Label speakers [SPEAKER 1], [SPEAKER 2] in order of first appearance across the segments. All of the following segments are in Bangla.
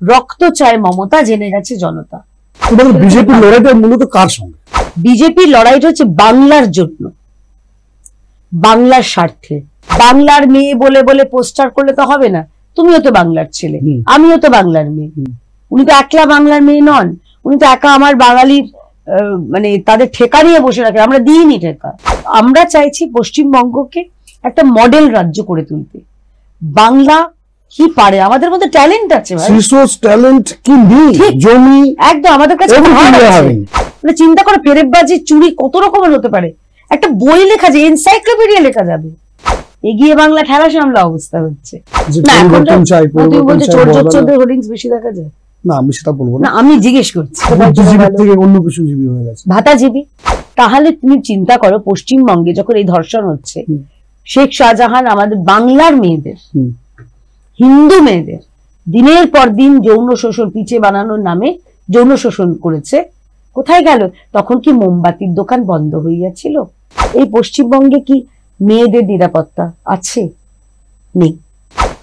[SPEAKER 1] রক্ত চায় মমতা, জেনে গেছে জনতা।
[SPEAKER 2] বিজেপির লড়াইটা মূলত কার সঙ্গে?
[SPEAKER 1] বিজেপির লড়াইটা হচ্ছে বাংলার জন্য, বাংলার স্বার্থে। বাংলার মেয়ে বলে বলে পোস্টার করলে তো হবে না। তুমিও তো বাংলার ছেলে, আমিও তো বাংলার মেয়ে। উনি তো একলা বাংলার মেয়ে নন, উনি তো একা আমার বাঙালির মানে তাদের ঠেকা নিয়ে বসে রাখে, আমরা দিইনি ঠেকা। আমরা চাইছি পশ্চিমবঙ্গকে একটা মডেল রাজ্য করে তুলতে। বাংলা কি পারে, আমাদের মধ্যে ট্যালেন্ট আছে ভাই,
[SPEAKER 2] রিসোর্স ট্যালেন্ট কি নেই, জমি
[SPEAKER 1] একদম আমাদের কাছে মানে চিন্তা করে ফেরেববাজি চুরি কত রকমের হতে পারে। একটা বই লেখা যায়, এনসাইক্লোপিডিয়া লেখা যাবে। এগিয়ে বাংলা ঠেলা সামলা অবস্থা হচ্ছে না। এখন তুমি বলছো চোর হোর্ডিংস বেশি দেখা যায়
[SPEAKER 2] না, আমি সেটা বলবো না,
[SPEAKER 1] আমি জিজ্ঞেস করছি।
[SPEAKER 2] অন্য কিছু জীবী হয়ে গেছে,
[SPEAKER 1] ভাতাজীবী। তাহলে তুমি চিন্তা করো, পশ্চিমবঙ্গে যখন এই ধর্ষণ হচ্ছে, শেখ শাহজাহান আমাদের বাংলার মেয়েদের, হিন্দু মেয়েদের দিনের পর দিন যৌন শোষণ, পিছে বানানোর নামে যৌন শোষণ করেছে। কোথায় গেল? তখন কি মোমবাতির দোকান বন্ধ হয়ে যাচ্ছিল? এই পশ্চিমবঙ্গে কি মেয়েদের নিরাপত্তা আছে? নেই।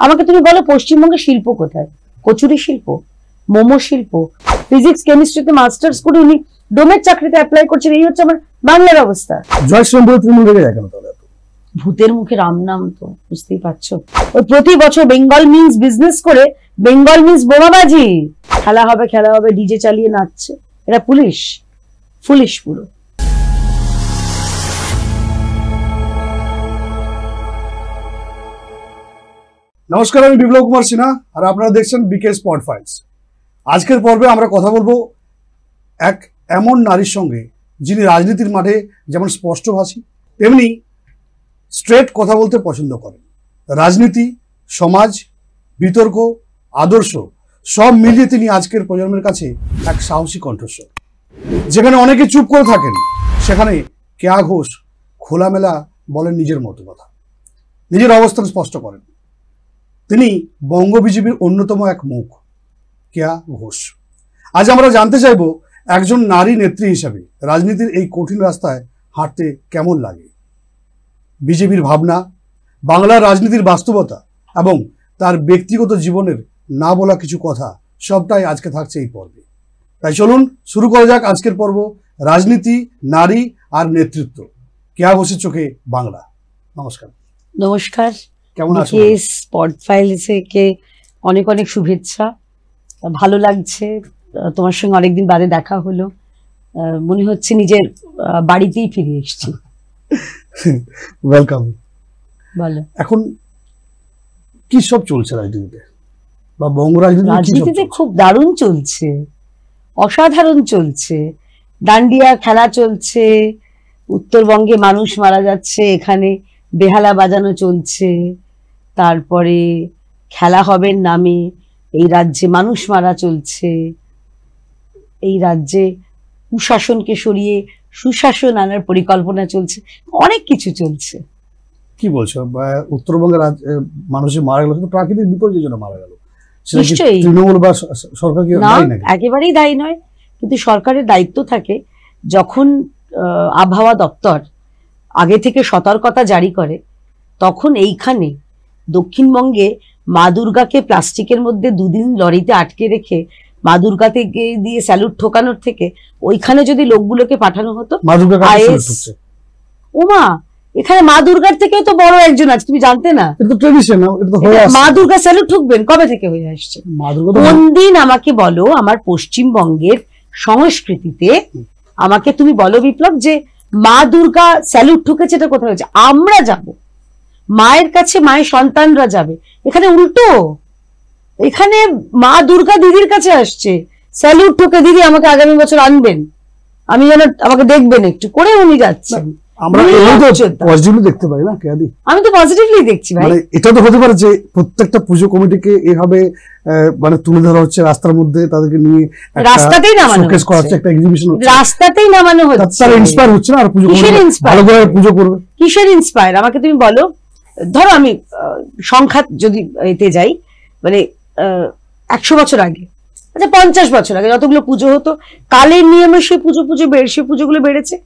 [SPEAKER 1] আমাকে তুমি বলো, পশ্চিমবঙ্গে শিল্প কোথায়? কচুরি শিল্প, মোমো শিল্প, ফিজিক্স কেমিস্ট্রিতে মাস্টার্স করে উনি ডোমের চাকরিতে অ্যাপ্লাই করছেন। এই হচ্ছে আমার বাংলার অবস্থা। ভূতের মুখে রাম নাম, তো বুঝতেই পারছো। ওই প্রতি বছর বেঙ্গল মিন্স বিজনেস করে, বেঙ্গল মিন্স বোমাবাজি, খেলা হবে ডিজে চালিয়ে নাচছে। এরা পুলিশ পুরো।
[SPEAKER 2] নমস্কার, আমি বিপ্লব কুমার সিনহা, আর আপনারা দেখছেন বিকে স্পট ফাইলস। আজকের পর্বে আমরা কথা বলবো এক এমন নারীর সঙ্গে, যিনি রাজনীতির মাঠে যেমন স্পষ্টভাষী, তেমনি স্ট্রেট কথা বলতে পছন্দ করেন। রাজনীতি, সমাজ, বিতর্ক, আদর্শ সব মিলিয়ে তিনি আজকের প্রজন্মের কাছে এক সাহসী কণ্ঠস্বর। যেখানে অনেকে চুপ করে থাকেন, সেখানে কেয়া ঘোষ খোলামেলা বলেন নিজের মতো কথা, নিজের অবস্থান স্পষ্ট করেন। তিনি বঙ্গ বিজেপির অন্যতম এক মুখ, কেয়া ঘোষ। আজ আমরা জানতে চাইব, একজন নারী নেত্রী হিসাবে রাজনীতির এই কঠিন রাস্তায় হাঁটতে কেমন লাগে, বিজেপির ভাবনা, বাংলার রাজনীতির বাস্তবতা এবং তার ব্যক্তিগত জীবনের না বলা কিছু কথা, সবটাই আজকে থাকছে এই পর্বে। তাই চলুন শুরু করা যাক আজকের পর্ব, রাজনীতি, নারী আর নেতৃত্ব, কেয়া ঘোষের চোখে বাংলা। নমস্কার।
[SPEAKER 1] নমস্কার,
[SPEAKER 2] কেমন আছেন?
[SPEAKER 1] স্পট ফাইলসকে অনেক অনেক শুভেচ্ছা। ভালো লাগছে, তোমার সঙ্গে অনেকদিন বাদে দেখা হলো। মনে হচ্ছে নিজের বাড়িতেই ফিরে এসেছি।
[SPEAKER 2] ওয়েলকাম।
[SPEAKER 1] বলো,
[SPEAKER 2] এখন কি সব চলছে রাজনীতিতে, বা বঙ্গ
[SPEAKER 1] রাজনীতিতে? খুব দারুণ চলছে, অসাধারণ চলছে। ডান্ডিয়া খেলা চলছে, উত্তরবঙ্গে মানুষ মারা যাচ্ছে, এখানে বেহালা বাজানো চলছে। তারপরে খেলা হবে নামে এই রাজ্যে মানুষ মারা চলছে। এই রাজ্যে কুশাসনকে সরিয়ে সুশাসন আনার পরিকল্পনা চলছে, অনেক কিছু চলছে।
[SPEAKER 2] কি বলছো? উত্তরবঙ্গের মানুষের মারা গেল কিন্তু প্রাকৃতিক বিপর্যয়ের জন্য মারা গেল,
[SPEAKER 1] নিশ্চয়ই
[SPEAKER 2] তৃণমূল বা সরকার কি দায়ী নাকি?
[SPEAKER 1] একেবারেই দায়ী নয়, কিন্তু সরকারের দায়িত্ব থাকে যখন আবহাওয়া দপ্তর আগে থেকে সতর্কতা জারি করে, তখন এইখানে দক্ষিণবঙ্গে মা দুর্গাকে প্লাস্টিকের মধ্যে দুদিন লরিতে আটকে রেখে মা দুর্গাতে দিয়ে স্যালুট ঠোকানোর থেকে ওইখানে যদি লোকগুলোকে পাঠানো হতো। ওমা, এখানে মা দুর্গার থেকেও তো বড় একজন আছে, তুমি জানতে না? মা দুর্গা স্যালুট ঠুকবেন কবে থেকে হয়ে আসছে? কোন দিন আমাকে বলো, আমার পশ্চিমবঙ্গের সংস্কৃতিতে আমাকে তুমি বলো বিপ্লব, যে মা দুর্গা স্যালুট ঠুকেছে, এটা কোথায় হয়েছে? আমরা যাব মায়ের কাছে, মায়ের সন্তানরা যাবে। এখানে উল্টো, এখানে মা দুর্গা দিদির কাছে আসছে, স্যালুট ঠুকে দিদি আমাকে আগামী বছর আনবেন, আমি যেন আমাকে দেখবেন একটু করে, উনি যাচ্ছেন।
[SPEAKER 2] আমরা পজিটিভলি দেখতে পারি না কেয়াদি? আমি
[SPEAKER 1] তো পজিটিভলি দেখছি ভাই।
[SPEAKER 2] মানে এটা তো হতে পারে যে প্রত্যেকটা পুজো কমিটিকে এভাবে মানে তুলে ধরা হচ্ছে রাস্তার মধ্যে, তাদেরকে নিয়ে
[SPEAKER 1] রাস্তাতেই নামানো হচ্ছে,
[SPEAKER 2] একটা এক্সিবিশন হচ্ছে,
[SPEAKER 1] রাস্তাতেই নামানো হচ্ছে।
[SPEAKER 2] তারা ইন্সপায়ার হচ্ছে না, আর পুজো ভালো করে পুজো করবে।
[SPEAKER 1] কিসের ইন্সপায়ার আমাকে তুমি বলো? ধরো আমি সংখ্যা যদি এতে যাই, মানে 100 বছর আগে, আচ্ছা 50 বছর আগে যতগুলো পুজো হতো, কালের নিয়মে সে পুজোগুলো বেড়েছে।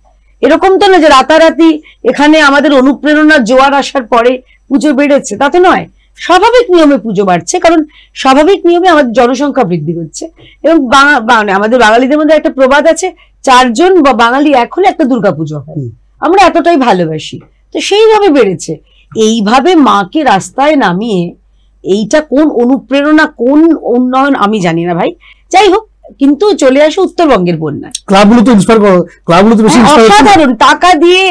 [SPEAKER 1] এরকম তো না যে রাতারাতি এখানে আমাদের অনুপ্রেরণার জোয়ার আসার পরে পুজো বেড়েছে, তা তো নয়। স্বাভাবিক নিয়মে পুজো বাড়ছে, কারণ স্বাভাবিক নিয়মে আমাদের জনসংখ্যা বৃদ্ধি হচ্ছে। এবং আমাদের বাঙালিদের মধ্যে একটা প্রবাদ আছে, 4 জন বাঙালি এক হলে একটা দুর্গাপুজো হয়। আমরা এতটাই ভালোবাসি, তো সেইভাবে বেড়েছে। এইভাবে মাকে রাস্তায় নামিয়ে এইটা কোন অনুপ্রেরণা, কোন উন্নয়ন আমি জানি না ভাই। যাই হোক, কিন্তু চলে আসে উত্তরবঙ্গের বন্যা।
[SPEAKER 2] ক্লাবগুলো তো ইন্সপায়ার করো, ক্লাবগুলো তো বেশি ইন্সপায়ার,
[SPEAKER 1] অসাধারণ টাকা দিয়ে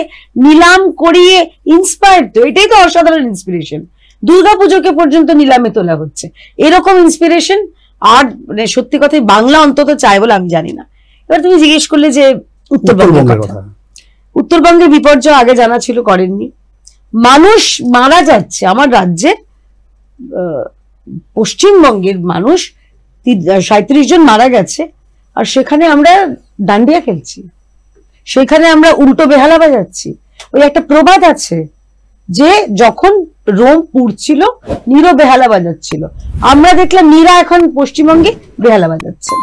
[SPEAKER 1] নিলাম করিয়ে ইন্সপায়ার, তো এটাই তো অসাধারণ ইন্সপিরেশন। দুর্গাপুজোকে পর্যন্ত নিলামে তোলা হচ্ছে, এরকম ইন্সপিরেশন আর মানে সত্যি কথাই বাংলা অন্তত চায় বলে আমি জানি না। এবার তুমি জিজ্ঞেস করলে যে উত্তরবঙ্গের কথা, উত্তরবঙ্গের বিপর্যয় আগে জানা ছিল, করেননি। মানুষ মারা যাচ্ছে, আমার রাজ্যের পশ্চিমবঙ্গের মানুষ 37 জন মারা গেছে, আর সেখানে আমরা ডান্ডিয়া খেলছি, সেখানে আমরা উল্টো বেহালা বাজাচ্ছি। ওই একটা প্রবাদ আছে যে যখন রোম পুড়ছিল নীরও বেহালা বাজাচ্ছিল, আমরা দেখলাম নীরা এখন পশ্চিমবঙ্গে বেহালা বাজাচ্ছেন।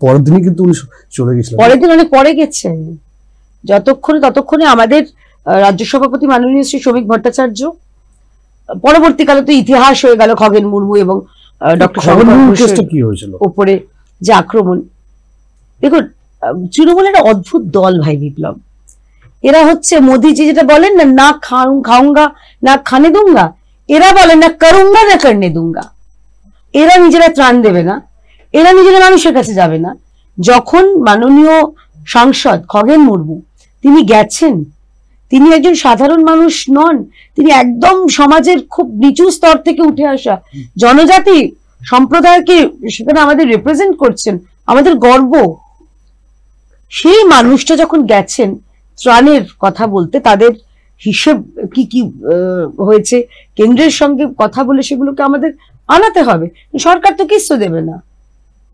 [SPEAKER 2] পরের দিনই কিন্তু উনি চলে গেছিলেন,
[SPEAKER 1] পরের দিন অনেক পরে গেছে। ততক্ষণে আমাদের রাজ্য সভাপতি মাননীয় শ্রী শ্রমিক ভট্টাচার্য, পরবর্তীকালে তো ইতিহাস হয়ে গেল খগেন মুর্মু এবং ডক্টর শঙ্কর ঘোষের উপরে যে আক্রমণ। দেখুন, তৃণমূল একটা অদ্ভুত দল ভাই বিপ্লব। এরা হচ্ছে মোদিজি যেটা বলেন না, না খাউঙ্গা না খানে দুঙ্গা, এরা বলেন না করুঙ্গা না করনে দুঙ্গা। এরা নিজেরা ত্রাণ দেবে না, এরা নিজেরা মানুষের কাছে যাবে না। যখন মাননীয় সাংসদ খগেন মুর্মু তিনি গেছেন, তিনি একজন সাধারণ মানুষ নন, তিনি একদম সমাজের খুব নিচু স্তর থেকে উঠে আসা জনজাতি সম্প্রদায়কে সেখানে আমাদের রিপ্রেজেন্ট করছেন, আমাদের গর্ব। সেই মানুষটা যখন গেছেন ত্রাণের কথা বলতে, তাদের হিসেব কি কি হয়েছে কেন্দ্রের সঙ্গে কথা বলে সেগুলোকে আমাদের আনাতে হবে। সরকার তো কিছু দেবে না,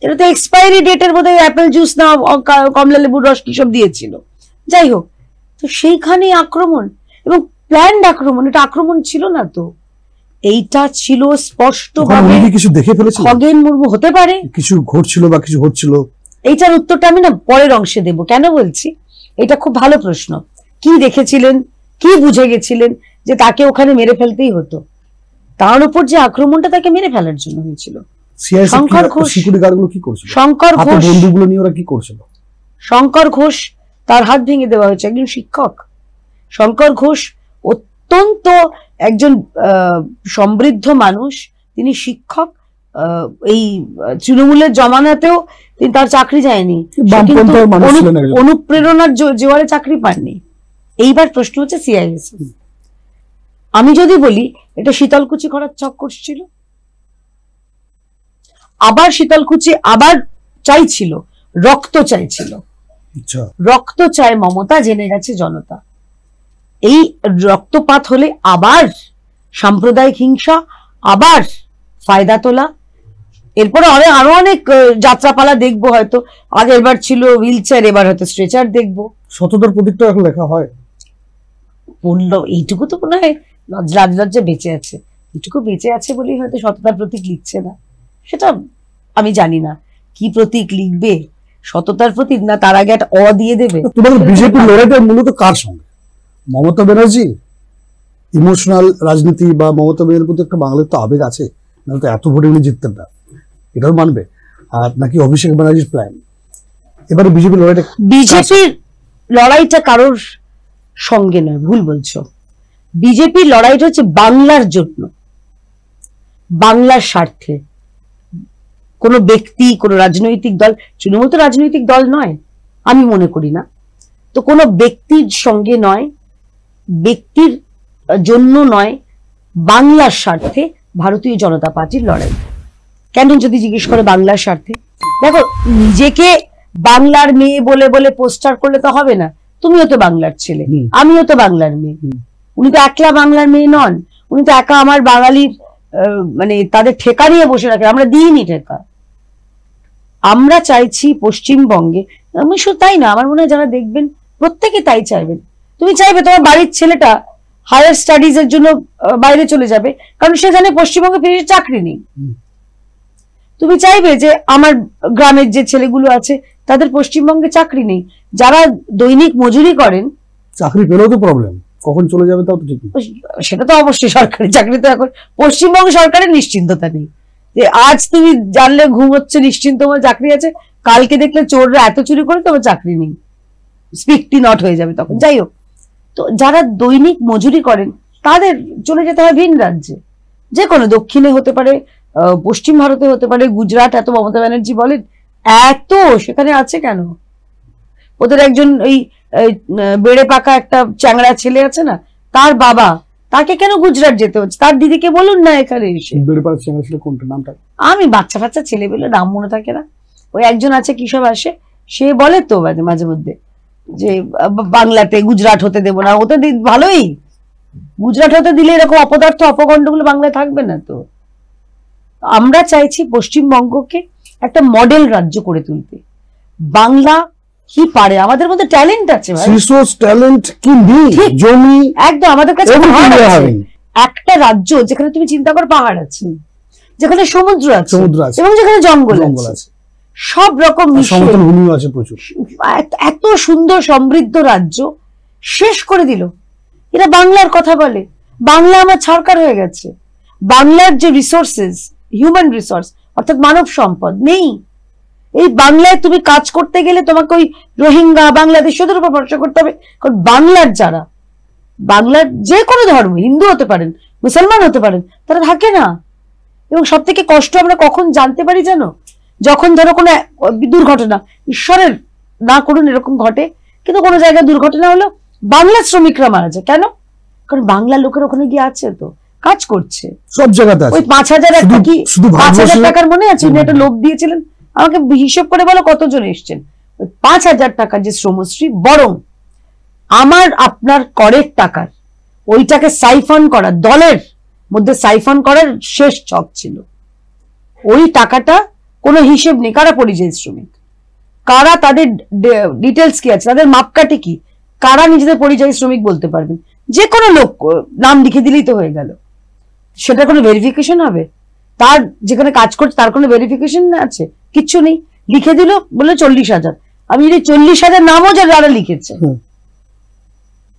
[SPEAKER 1] এটা তো এক্সপায়ারি ডেটের বোধহয় অ্যাপেল জুস না কমলা লেবুর রস কি সব দিয়েছিল। যাই হোক, তো সেইখানে আক্রমণ এবং প্ল্যান্ড আক্রমণ, এটা আক্রমণ ছিল না তো, এইটা ছিল স্পষ্টভাবে
[SPEAKER 2] কিছু দেখে ফেলেছে
[SPEAKER 1] খগেন মুর্মু। হতে পারে
[SPEAKER 2] কিছু ঘটছিল বা কিছু হচ্ছিল,
[SPEAKER 1] এইটার উত্তরটা আমি না পরের অংশে দেব। কেন বলছি, এটা খুব ভালো প্রশ্ন। কি দেখেছিলেন, কি বুঝে গেছিলেন যে তাকে ওখানে মেরে ফেলতেই হতো? তার উপর যে আক্রমণটা তাকে মেরে ফেলার জন্য হয়েছিল। শঙ্কর ঘোষ, শঙ্কর ঘোষ তার হাত ভেঙে দেওয়া হয়েছে, একজন শিক্ষক। শঙ্কর ঘোষ অত্যন্ত একজন সমৃদ্ধ মানুষ, তিনি শিক্ষক। এই তৃণমূলের জমানাতেও তিনি, তার চাকরি যায়নি, অনুপ্রেরণার জোয়ারে চাকরি পাননি। এইবার প্রশ্ন হচ্ছে সিআইএসএফ। আমি যদি বলি এটা শীতলকুচি করার চক্কর ছিল, আবার শীতলকুচি আবার চাইছিল, রক্ত চাইছিল, রক্ত চায় মমতা, জেনে গেছে জনতা। এই রক্তপাত হলে আবার সাম্প্রদায়িক হিংসা, আবার ফায়দা তোলা, এরপরে আরো অনেক যাত্রাপালা দেখবো হয়তো। আগের বার ছিল হুইল চেয়ার, এবার হয়তো স্ট্রেচার দেখবো।
[SPEAKER 2] সততার প্রতীকটা এখন লেখা হয়,
[SPEAKER 1] বললো এইটুকু তো মনে হয় রাজলজ্জা বেঁচে আছে, এইটুকু বেঁচে আছে বলেই হয়তো সততার প্রতীক লিখছে না। সেটা আমি জানি না কি প্রতীক লিখবে, সততার প্রতীক না তার আগে একটা দিয়ে দেবে।
[SPEAKER 2] তোমাদের বিজেপির লড়াইটা মূলত কার সঙ্গে? মমতা ব্যানার্জি ইমোশনাল রাজনীতি, বা মমতা ব্যানার্জির প্রতি একটা বাঙালির তো আবেগ আছে, নাহলে তো এত ভোটে উনি জিততেন না, এটাও মানবে। আর নাকি অভিষেক ব্যানার্জির প্ল্যান? এবারে বিজেপির লড়াইটা,
[SPEAKER 1] বিজেপির লড়াইটা কারোর সঙ্গে নয়, ভুল বলছো। বিজেপির লড়াইটা হচ্ছে বাংলার জন্য, বাংলার স্বার্থে। কোন ব্যক্তি, কোন রাজনৈতিক দল, তৃণমূল তো রাজনৈতিক দল নয় আমি মনে করি না, তো কোনো ব্যক্তির সঙ্গে নয়, ব্যক্তির জন্য নয়, বাংলার স্বার্থে ভারতীয় জনতা পার্টির লড়াই। কেন যদি জিজ্ঞেস করে বাংলার স্বার্থে? দেখো, নিজেকে বাংলার মেয়ে বলে বলে পোস্টার করলে তো হবে না। তুমিও তো বাংলার ছেলে, আমিও তো বাংলার মেয়ে। উনি তো একলা বাংলার মেয়ে নন, উনি তো একা আমার বাঙালির মানে তাদের ঠেকা নিয়ে বসে রাখে, আমরা দিইনি ঠেকা। আমরা চাইছি পশ্চিমবঙ্গে, আমি শুধু তাই না, আমার মনে হয় যারা দেখবেন প্রত্যেকে তাই চাইবেন। তুমি চাইবে তোমার বাড়ির ছেলেটা হায়ার স্টাডিজ এর জন্য বাইরে চলে যাবে, কারণ সে জানে পশ্চিমবঙ্গে ফিরে চাকরি নেই। তুমি চাইবে যে আমার গ্রামের যে ছেলেগুলো আছে তাদের পশ্চিমবঙ্গে চাকরি নেই, যারা দৈনিক মজুরি করেন,
[SPEAKER 2] চাকরি পেলেও তো প্রবলেম। কখন চলে যাবে তাও তো ঠিক নেই।
[SPEAKER 1] সেটা তো অবশ্যই, সরকারি চাকরি তো এখন পশ্চিমবঙ্গ সরকারের নিশ্চিন্ততা নেই যে আজ তুমি জানলে ঘুম হচ্ছে নিশ্চিন্ত তোমার চাকরি আছে, কালকে দেখলে চোররা এত চুরি করে তোমার চাকরি নেই, স্পিকটি নট হয়ে যাবে তখন। যাই হোক, তো যারা দৈনিক মজুরি করেন তাদের চলে যেতে হয় ভিন রাজ্যে, যে কোনো দক্ষিণে হতে পারে, পশ্চিম ভারতে হতে পারে, গুজরাট, এত মমতা ব্যানার্জি বলেন এত সেখানে আছে কেন? ওদের একজন ওই বেড়ে পাকা একটা চ্যাংড়া ছেলে আছে না, তার বাবা, তাকে কেন গুজরাট যেতে হচ্ছে? তার দিদিকে বলুন না এখানে এসে।
[SPEAKER 2] বেড়ে পাকা চ্যাংড়া ছেলে কোনটা, নামটা?
[SPEAKER 1] আমি বাচ্চা বাচ্চা ছেলে বলে নাম মনে থাকে না, ওই একজন আছে কি সব আসে, সে বলে তো মাঝে মধ্যে যে বাংলাতে গুজরাট হতে দেবো না, হতে ভালোই, গুজরাট হতে দিলে এরকম অপদার্থ অপগণ্ড গুলো বাংলায় থাকবে না। তো আমরা চাইছি পশ্চিমবঙ্গকে একটা মডেল রাজ্য করে তুলতে। বাংলা কি পারে, আমাদের মধ্যে ট্যালেন্ট আছে ভাই,
[SPEAKER 2] রিসোর্স ট্যালেন্ট কি নেই, জমি
[SPEAKER 1] একদম আমাদের কাছে একটা রাজ্য যেখানে তুমি চিন্তা করো পাহাড় আছে, যেখানে সমুদ্র আছে এবং যেখানে জঙ্গল আছে, সব রকম
[SPEAKER 2] সমতল ভূমি আছে প্রচুর,
[SPEAKER 1] এত সুন্দর সমৃদ্ধ রাজ্য শেষ করে দিল। এরা বাংলার কথা বলে, বাংলা আমার ছাড়কার হয়ে গেছে। বাংলার যে রিসোর্সেস, হিউম্যান রিসোর্স অর্থাৎ মানব সম্পদ নেই। এই বাংলায় তুমি কাজ করতে গেলে তোমাকে ওই রোহিঙ্গা বাংলাদেশ ওদের উপর ভরসা করতে হবে, কারণ বাংলার যারা, বাংলার যে কোনো ধর্ম, হিন্দু হতে পারেন, মুসলমান হতে পারেন, তারা থাকে না। এবং সব থেকে কষ্ট আমরা কখন জানতে পারি জানো? যখন ধরো কোনো দুর্ঘটনা, ঈশ্বরের না করুন এরকম ঘটে, কিন্তু কোনো জায়গায় দুর্ঘটনা হলো, বাংলা শ্রমিকরা মারা যায় কেন? কারণ বাংলা লোকের ওখানে গিয়ে আছে, তো কাজ করছে
[SPEAKER 2] সব জায়গাতে।
[SPEAKER 1] ওই 5,000 একটা কি 5,000 টাকার মনে আছে উনি একটা লোভ দিয়েছিলেন আমাকে, হিসেব করে বলো কতজন এসছেন। 5,000 টাকার যে শ্রমশ্রী, বরং আমার আপনার করের টাকার ওইটাকে সাইফন করা, দলের মধ্যে সাইফন করার শেষ ছক ছিল। ওই টাকাটা কোনো হিসেব নেই, কারা পরিযায়ী শ্রমিক, কারা, তাদের ডিটেলস কি আছে, তাদের মাপকাঠি কি, কারা নিজেদের পরিযায়ী শ্রমিক বলতে পারবেন? যে কোনো লোক নাম লিখে দিলেই তো হয়ে গেল, সেটা কোনো ভেরিফিকেশন হবে? তার যেখানে কাজ করছে তার কোনো ভেরিফিকেশন আছে? কিচ্ছু নেই, লিখে দিল বলে 40,000। আমি যদি 40,000 নামও যারা লিখেছে,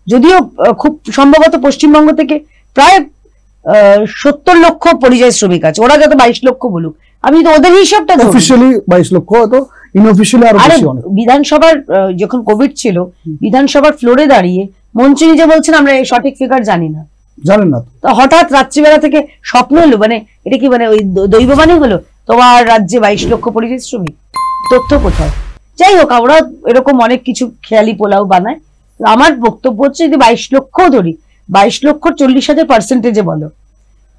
[SPEAKER 1] যদিও খুব সম্ভবত পশ্চিমবঙ্গ থেকে প্রায় 70 লক্ষ পরিযায়ী শ্রমিক আছে, ওরা যত 22 লক্ষ বলুক, আমি তো ওদের হিসাবটা
[SPEAKER 2] অফিশিয়ালি 22 লক্ষ, তো ইনঅফিশিয়ালি আরো বেশি।
[SPEAKER 1] বিধানসভার যখন কোভিড ছিল, বিধানসভার ফ্লোরে দাঁড়িয়ে মন্ত্রী নিজে বলছেন আমরা এই সঠিক ফিগার জানি না।
[SPEAKER 2] জানেন না
[SPEAKER 1] তো হঠাৎ রাত্রিবেলা থেকে স্বপ্ন হলো, মানে এটা কি, মানে ওই দৈববাণী হলো তোমার রাজ্যে 22 লক্ষ পরিযায়ী শ্রমিক, তথ্য কোথায়? যাই হোক, আমরা এরকম অনেক কিছু খেয়ালি পোলাও বানায়। আমার বক্তব্য হচ্ছে যদি 22 লক্ষ ধরি, 22 লক্ষ 40,000% বলো,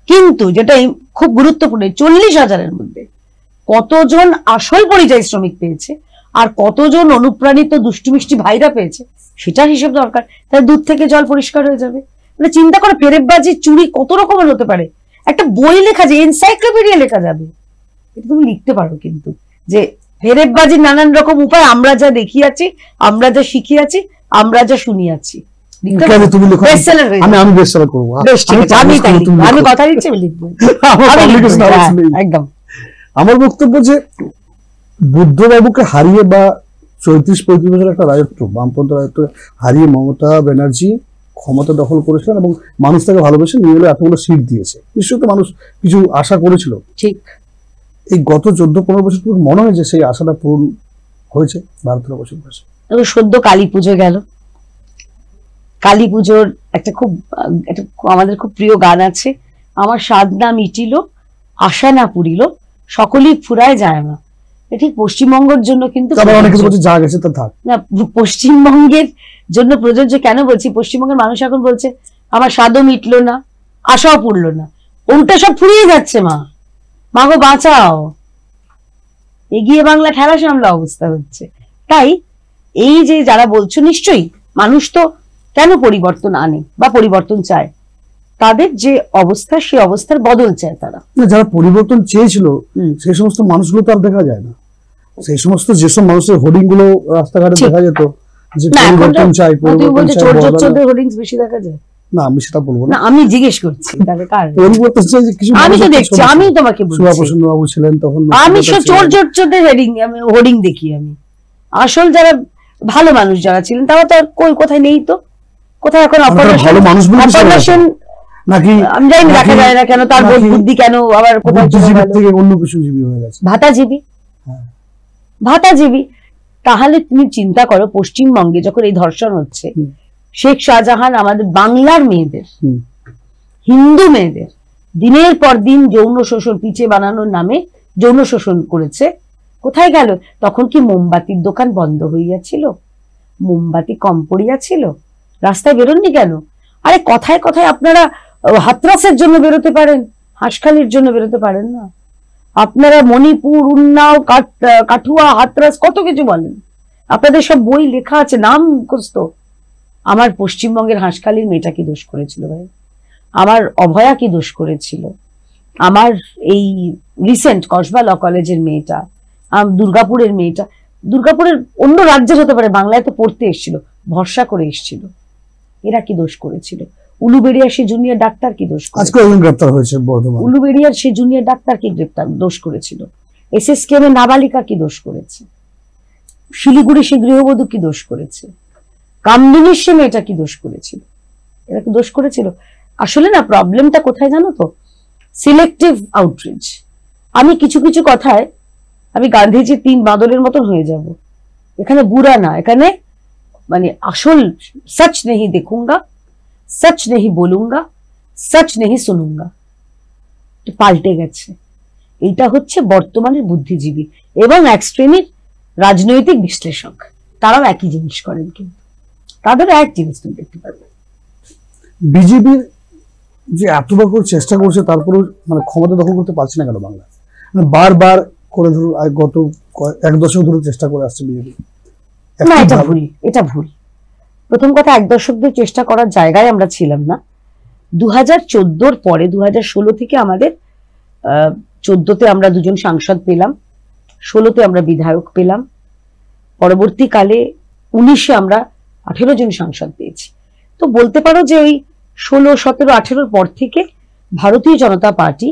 [SPEAKER 1] কিন্তু যেটা খুব গুরুত্বপূর্ণ, 40,000-এর মধ্যে কতজন আসল পরিযায়ী শ্রমিক পেয়েছে আর কতজন অনুপ্রাণিত দুষ্টু মিষ্টি ভাইরা পেয়েছে, সেটার হিসেব দরকার। তাই দুধ থেকে জল পরিষ্কার হয়ে যাবে। মানে চিন্তা করো, ফেরেববাজি, চুরি কত রকমের হতে পারে। একটা বই লেখা যায়, এনসাইক্লোপিডিয়া লেখা যাবে, এটা তুমি লিখতে পারো, কিন্তু যে ফেরেববাজির নানান রকম উপায় আমরা যা দেখিয়াছি, আমরা যা শিখিয়াছি, আমরা যা শুনিয়াছি, আমি কথা দিচ্ছি আমি লিখবো একদম।
[SPEAKER 2] আমার বক্তব্য যে বুদ্ধবাবুকে হারিয়ে বা 34-35 বছর একটা রাজত্ব, বামপন্থ রাজত্ব হারিয়ে মমতা ব্যানার্জি ক্ষমতা দখল করেছিলেন এবং মানুষ তাকে ভালোবেসে নিয়ে এলে এতগুলো সিট দিয়েছে। নিশ্চয়ই তো মানুষ কিছু আশা করেছিল।
[SPEAKER 1] ঠিক।
[SPEAKER 2] এই গত 14-15 বছর মনে হয় যে সেই আশাটা পূরণ হয়েছে ভারতের বসবাসে।
[SPEAKER 1] সদ্য কালী পুজো গেল, কালী পুজোর একটা আমাদের খুব প্রিয় গান আছে, আমার সাধ না মিটিল আশা না পুরিল সকলেই ফুরায় যায় না। ঠিক পশ্চিমবঙ্গের জন্য কিন্তু না, পশ্চিমবঙ্গের জন্য প্রযোজ্য। কেন বলছি? পশ্চিমবঙ্গের মানুষ এখন বলছে আমার স্বাদও মিটলো না, আশাও পুরলো না, ওটা সব ফুরিয়ে যাচ্ছে। মা গো বাঁচাও, এগিয়ে বাংলা ঠেলা সামলা অবস্থা হচ্ছে। তাই এই যে যারা বলছো, নিশ্চয়ই মানুষ তো কেন পরিবর্তন আনে বা পরিবর্তন চায়, তাদের যে অবস্থা সেই অবস্থার বদল চায় তারা।
[SPEAKER 2] যারা পরিবর্তন চেয়েছিল সেই সমস্ত মানুষগুলো তো আর দেখা যায় না। সেই সমস্ত যেসব মানুষের হোর্ডিং গুলো রাস্তাঘাটে দেখা যেত যে পরিবর্তন চাই, পরিবর্তন চাই,
[SPEAKER 1] হোর্ডিংস বেশি দেখা যায়
[SPEAKER 2] না, আমি সেটা বলবো না,
[SPEAKER 1] আমি জিজ্ঞেস করছি
[SPEAKER 2] পরিবর্তন চাই যে কিছু
[SPEAKER 1] আমি তো দেখছি, আমি তোমাকে বলছি
[SPEAKER 2] সুভাষচন্দ্র বাবু ছিলেন তখন,
[SPEAKER 1] আমি চোরদের হোর্ডিং দেখি। আমি আসল যারা ভালো মানুষ যারা ছিলেন তারা তো আর কোথায় নেই। তো কোথায় এখন
[SPEAKER 2] ভালো মানুষ
[SPEAKER 1] অপারেশন
[SPEAKER 2] নাকি
[SPEAKER 1] আমি জানি না, দেখা যায় না কেন, তার বোধ বুদ্ধি কেন আবার কোথায়
[SPEAKER 2] থেকে অন্য কিছু জীবী হয়ে গেছে,
[SPEAKER 1] ভাতাজীবী। ভাতাজীবী। তাহলে তুমি চিন্তা করো, পশ্চিমবঙ্গে যখন এই ধর্ষণ হচ্ছে, শেখ শাহজাহান আমাদের বাংলার মেয়েদের, হিন্দু মেয়েদের দিনের পর দিন যৌন শোষণ, পিঠে বানানোর নামে যৌন শোষণ করেছে, কোথায় গেল? তখন কি মোমবাতির দোকান বন্ধ হইয়াছিল? মোমবাতি কম পড়িয়াছিল? রাস্তায় বেরোননি কেন? আরে কথায় কথায় আপনারা হাতরাসের জন্য বেরোতে পারেন, হাঁসখালির জন্য বেরোতে পারেন না? আপনারা মণিপুর, উন্নাও, কাঠুয়া, হাতরাস কত কিছু বলেন, আপনাদের সব বই লেখা আছে, নাম মুখস্থ। আমার পশ্চিমবঙ্গের হাঁসখালির মেয়েটা কি দোষ করেছিল ভাই? আমার অভয়া কি দোষ করেছিল? আমার এই রিসেন্ট কসবা ল কলেজের মেয়েটা, দুর্গাপুরের মেয়েটা, দুর্গাপুরের অন্য রাজ্যের হতে পারে, বাংলায় তো পড়তে এসেছিল, ভরসা করে এসেছিল, এরা কি দোষ করেছিল? উলুবেড়িয়ার সে জুনিয়র ডাক্তার কি দোষ করেছিল?
[SPEAKER 2] আজকে গ্রেফতার হয়েছে বর্ধমান।
[SPEAKER 1] উলুবেড়িয়ার সে জুনিয়র ডাক্তার কি দোষ করেছিল? এসএসকেএম এর নাবালিকা কি দোষ করেছে? শিলিগুড়ি সে গৃহবধূ কি দোষ করেছে? কামদুনির সে মেয়েটা কি দোষ করেছিল? এরা কি দোষ করেছিল? আসলে না, প্রবলেমটা কোথায় জানো তো? Selective outreach. আমি কিছু কিছু কথায় আমি গান্ধীজির 3 বাদলের মতন হয়ে যাব। এখানে বুড়া না, এখানে মানে আসল সচ নেই দেখুঙ্গা, সচ নেই বলুঙ্গা, সচ নেই শুনুঙ্গা, পাল্টে গেছে। এইটা হচ্ছে বর্তমানের বুদ্ধিজীবী এবং এক শ্রেণীর রাজনৈতিক বিশ্লেষক, তারাও একই জিনিস করেন, কিন্তু তাদেরও এক জিনিস তুমি দেখতে পারবে।
[SPEAKER 2] বিজেপির যে এতবার করে চেষ্টা করছে, তারপরেও মানে ক্ষমতা দখল করতে পারছে না কেন বাংলা? মানে বারবার করে ধরুন গত 1 দশক ধরে চেষ্টা করে আসছে বিজেপি।
[SPEAKER 1] না, এটা ভুল, এটা ভুল। প্রথম কথা, 1 দশক ধরে চেষ্টা করার জায়গায় আমরা ছিলাম না। 2014 পরে 2016 থেকে আমাদের 14তে আমরা 2জন সাংসদ পেলাম, 16তে আমরা বিধায়ক পেলাম, পরবর্তীকালে 19-এ আমরা 18 জন সাংসদ পেয়েছি। তো বলতে পারো যে ওই 16, 17, 18 পর থেকে ভারতীয় জনতা পার্টি,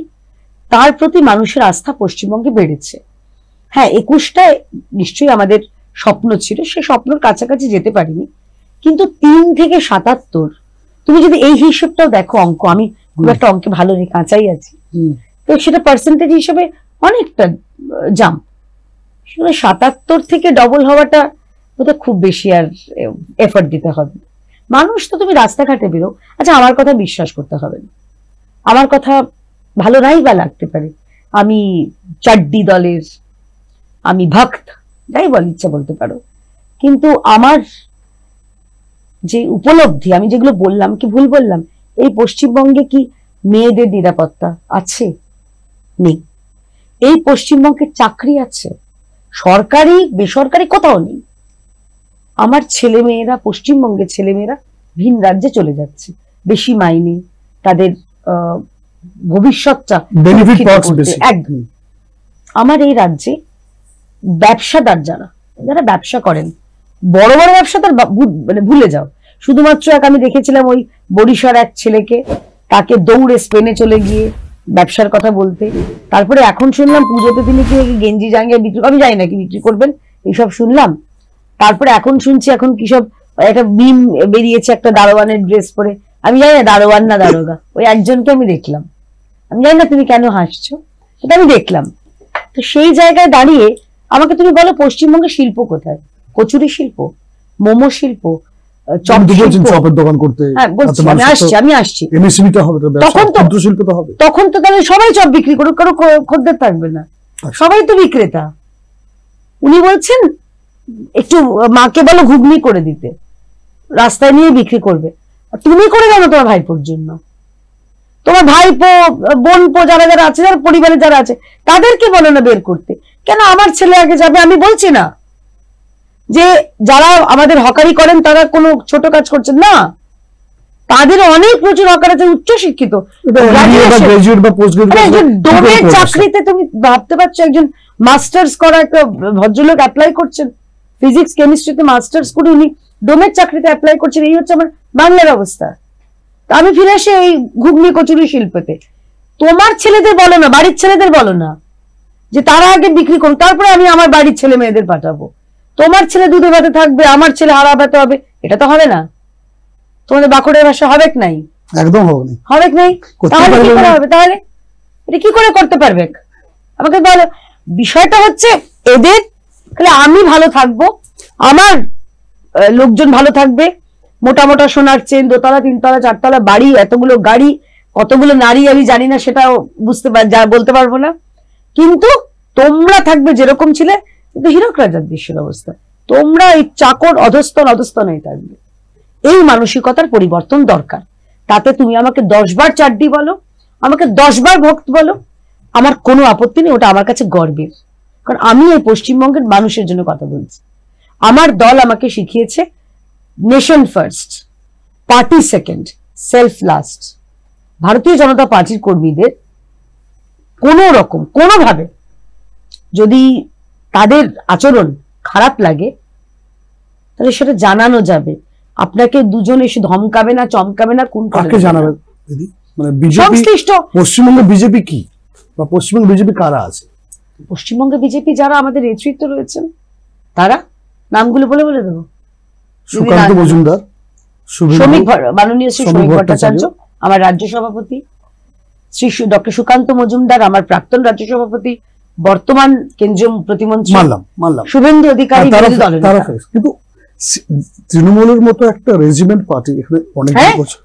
[SPEAKER 1] তার প্রতি মানুষের আস্থা পশ্চিমবঙ্গে বেড়েছে। হ্যাঁ, 21টায় নিশ্চয়ই আমাদের স্বপ্ন ছিল, সে স্বপ্নের কাছাকাছি যেতে পারিনি, কিন্তু 3 থেকে 77, তুমি যদি এই হিসেবটাও দেখো, অঙ্ক আমি খুব একটা অঙ্কে ভালো নেই, কাঁচাই আছি, তো সেটা পার্সেন্টেজ হিসেবে অনেকটা জাম্প। 77 থেকে ডবল হওয়াটা বোধহয় খুব বেশি আর এফর্ট দিতে হবে। মানুষ তো, তুমি রাস্তাঘাটে বেরো, আচ্ছা আমার কথা বিশ্বাস করতে হবে না, আমার কথা ভালো নাই বা লাগতে পারে, আমি চাড্ডি দলের, আমি ভক্ত, যাই বল ইচ্ছা বলতে পারো, কিন্তু আমার যে উপলব্ধি, আমি যেগুলো বললাম, কি ভুল বললাম? এই পশ্চিমবঙ্গে কি মেয়েদের নিরাপত্তা আছে? নেই। এই পশ্চিমবঙ্গে চাকরি আছে? সরকারি বেসরকারি কোথাও নেই। আমার ছেলেমেয়েরা, পশ্চিমবঙ্গের ছেলেমেয়েরা ভিন রাজ্যে চলে যাচ্ছে, বেশি মাইনে, তাদের ভবিষ্যৎটা একদম। আমার এই রাজ্যে ব্যবসাদার যারা যারা ব্যবসা করেন, বড় বড় ব্যবসাদার মানে ভুলে যাও, শুধুমাত্র আমি দেখেছিলাম ওই বরিশার এক ছেলেকে, তাকে দৌড়ে স্পেনে চলে গিয়ে ব্যবসার কথা বলতে, তারপরে এখন শুনলাম পুজোতে তিনি কি গেঞ্জি জাঙ্গিয়া বিক্রি, আমি জানি না কি বিক্রি করবেন, এইসব শুনলাম। তারপরে এখন শুনছি এখন কি সব একটা মিম বেরিয়েছে, একটা দারোয়ানের ড্রেস পরে, আমি জানি না দারোয়ান না দারোগা, ওই একজনকে আমি দেখলাম, আমি জানি না তুমি কেন হাসছো, সেটা আমি দেখলাম। তো সেই জায়গায় দাঁড়িয়ে আমাকে তুমি বলো, পশ্চিমবঙ্গের শিল্প কোথায়? কচুরি শিল্প, মোমো শিল্প,
[SPEAKER 2] চপের দোকান করতে,
[SPEAKER 1] হ্যাঁ বলছি, আমি আসছি, তখন তো তাহলে সবাই চপ বিক্রি করুক, কারো খদ্দের থাকবে না, সবাই তো বিক্রেতা। উনি বলছেন একটু মাকে বলো ঘুগনি করে দিতে, রাস্তায় নিয়ে বিক্রি করবে, তুমি করে দাও না তোমার ভাইপোর জন্য, তোমার ভাইপো বোনপো যারা যারা আছে, যারা পরিবারে যারা আছে, তাদেরকে বলো না বের করতে। কেন আমার ছেলে আগে যাবে? আমি বলছি না যে যারা আমাদের হকারি করেন তারা কোনো ছোট কাজ করছেন না, তাদের অনেক প্রচুর হকার আছে, উচ্চ শিক্ষিত, ডোমের চাকরিতে তুমি ভাবতে পারছো, একজন মাস্টার্স করা একটা ভদ্রলোক অ্যাপ্লাই করছেন, ফিজিক্স কেমিস্ট্রিতে মাস্টার্স করে উনি ডোমের চাকরিতে অ্যাপ্লাই করছেন। এই হচ্ছে আমার বাংলার অবস্থা। আমি ফিরে আসি এই ঘুগনি কচুরি শিল্পতে। তোমার ছেলেদের বলো না, বাড়ির ছেলেদের বলো না যে তারা আগে বিক্রি করুন, তারপরে আমি আমার বাড়ির ছেলে মেয়েদের পাঠাবো। তোমার ছেলে দুধে ভাতে থাকবে, আমার ছেলে হারা ভাতে হবে, এটা তো হবে না। তোমাদের বাঁকুড়ার ভাষা হবেক নাই,
[SPEAKER 2] একদম হবে না,
[SPEAKER 1] হবেক নাই, তাহলে কি করে হবে? তাহলে এটা কি করে করতে পারবে আমাকে বলো। বিষয়টা হচ্ছে এদের, তাহলে আমি ভালো থাকবো, আমার লোকজন ভালো থাকবে, মোটা মোটা সোনার চেন, দোতলা 3তলা 4তলা বাড়ি, এতগুলো গাড়ি, কতগুলো নারী আমি জানি না, সেটাও বলতে পারবো না, কিন্তু তোমরা থাকবে যেরকম ছিলে। কিন্তু হীরক রাজার দেশের অবস্থা, তোমরা এই চাকর অধস্তন হয়ে থাকবে। এই মানসিকতার পরিবর্তন দরকার। তাতে তুমি আমাকে 10 বার চাড্ডি বলো, আমাকে 10 বার ভক্ত বলো, আমার কোনো আপত্তি নেই, ওটা আমার কাছে গর্বের। কারণ আমি এই পশ্চিমবঙ্গের মানুষের জন্য কথা বলছি। আমার দল আমাকে শিখিয়েছে nation first, party second, self last. ভারতীয় জনতা পার্টির কর্মীদের কোন রকম কোনোভাবে যদি তাদের আচরণ খারাপ লাগে, তাহলে সেটা জানানো যাবে। আপনাকে দুজন এসে ধমকাবে না, চমকাবে না, কোন
[SPEAKER 2] কাকে জানাবে দিদি? মানে বিজেপি, পশ্চিমবঙ্গে বিজেপি কি, বা পশ্চিমবঙ্গে বিজেপি কারা আছে?
[SPEAKER 1] পশ্চিমবঙ্গে বিজেপি যারা আমাদের নেতৃত্ব রয়েছেন, তারা নামগুলো বলে বলে দেবো।
[SPEAKER 2] সুকান্ত মজুমদার,
[SPEAKER 1] মাননীয় শ্রী শ্রমিক ভট্টাচার্য আমার রাজ্য সভাপতি, শ্রী ডক্টর সুকান্ত মজুমদার আমার প্রাক্তন রাজ্য সভাপতি, বর্তমান কেন্দ্রীয় প্রতিমন্ত্রী
[SPEAKER 2] মানলাম
[SPEAKER 1] শুভেন্দু অধিকারী।
[SPEAKER 2] কিন্তু তৃণমূলের মতো একটা রেজিমেন্ট পার্টি এখানে অনেক,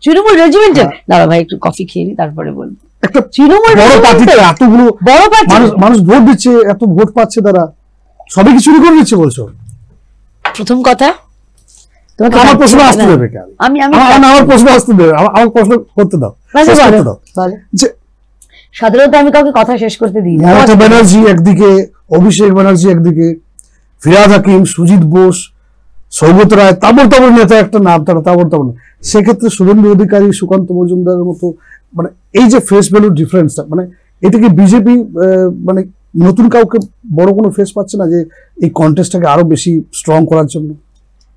[SPEAKER 1] তৃণমূল রেজিমেন্টের দাদা ভাই একটু কফি খেয়ে নি তারপরে বলবো।
[SPEAKER 2] একটা তৃণমূল বড় পার্টিতে এতগুলো বড় পার্টি, মানুষ ভোট দিচ্ছে, এত ভোট পাচ্ছে, তারা সবই কিছু করে দিচ্ছে বলছো।
[SPEAKER 1] প্রথম কথা,
[SPEAKER 2] তোমাকে আমার প্রশ্ন আসতে দেবে, আমি আমার প্রশ্ন আসতে দেবে, আমার প্রশ্ন করতে দাও। যে
[SPEAKER 1] সাধারণত আমি কাউকে কথা শেষ করতে দিই না।
[SPEAKER 2] মমতা ব্যানার্জি একদিকে, অভিষেক ব্যানার্জি একদিকে, ফিরহাদ হাকিম, সুজিত বোস, সৌগত রায়, তাবর নেতা একটা নাম, তারা তাবর। সেক্ষেত্রে শুভেন্দু অধিকারী, সুকান্ত মজুমদারের মতো, মানে এই যে ফেস ভ্যালু ডিফারেন্সটা, মানে এটাকে বিজেপি মানে নতুন কাউকে বড় কোনো ফেস পাচ্ছে না যে এই কন্টেস্টটাকে আরো বেশি স্ট্রং করার জন্য?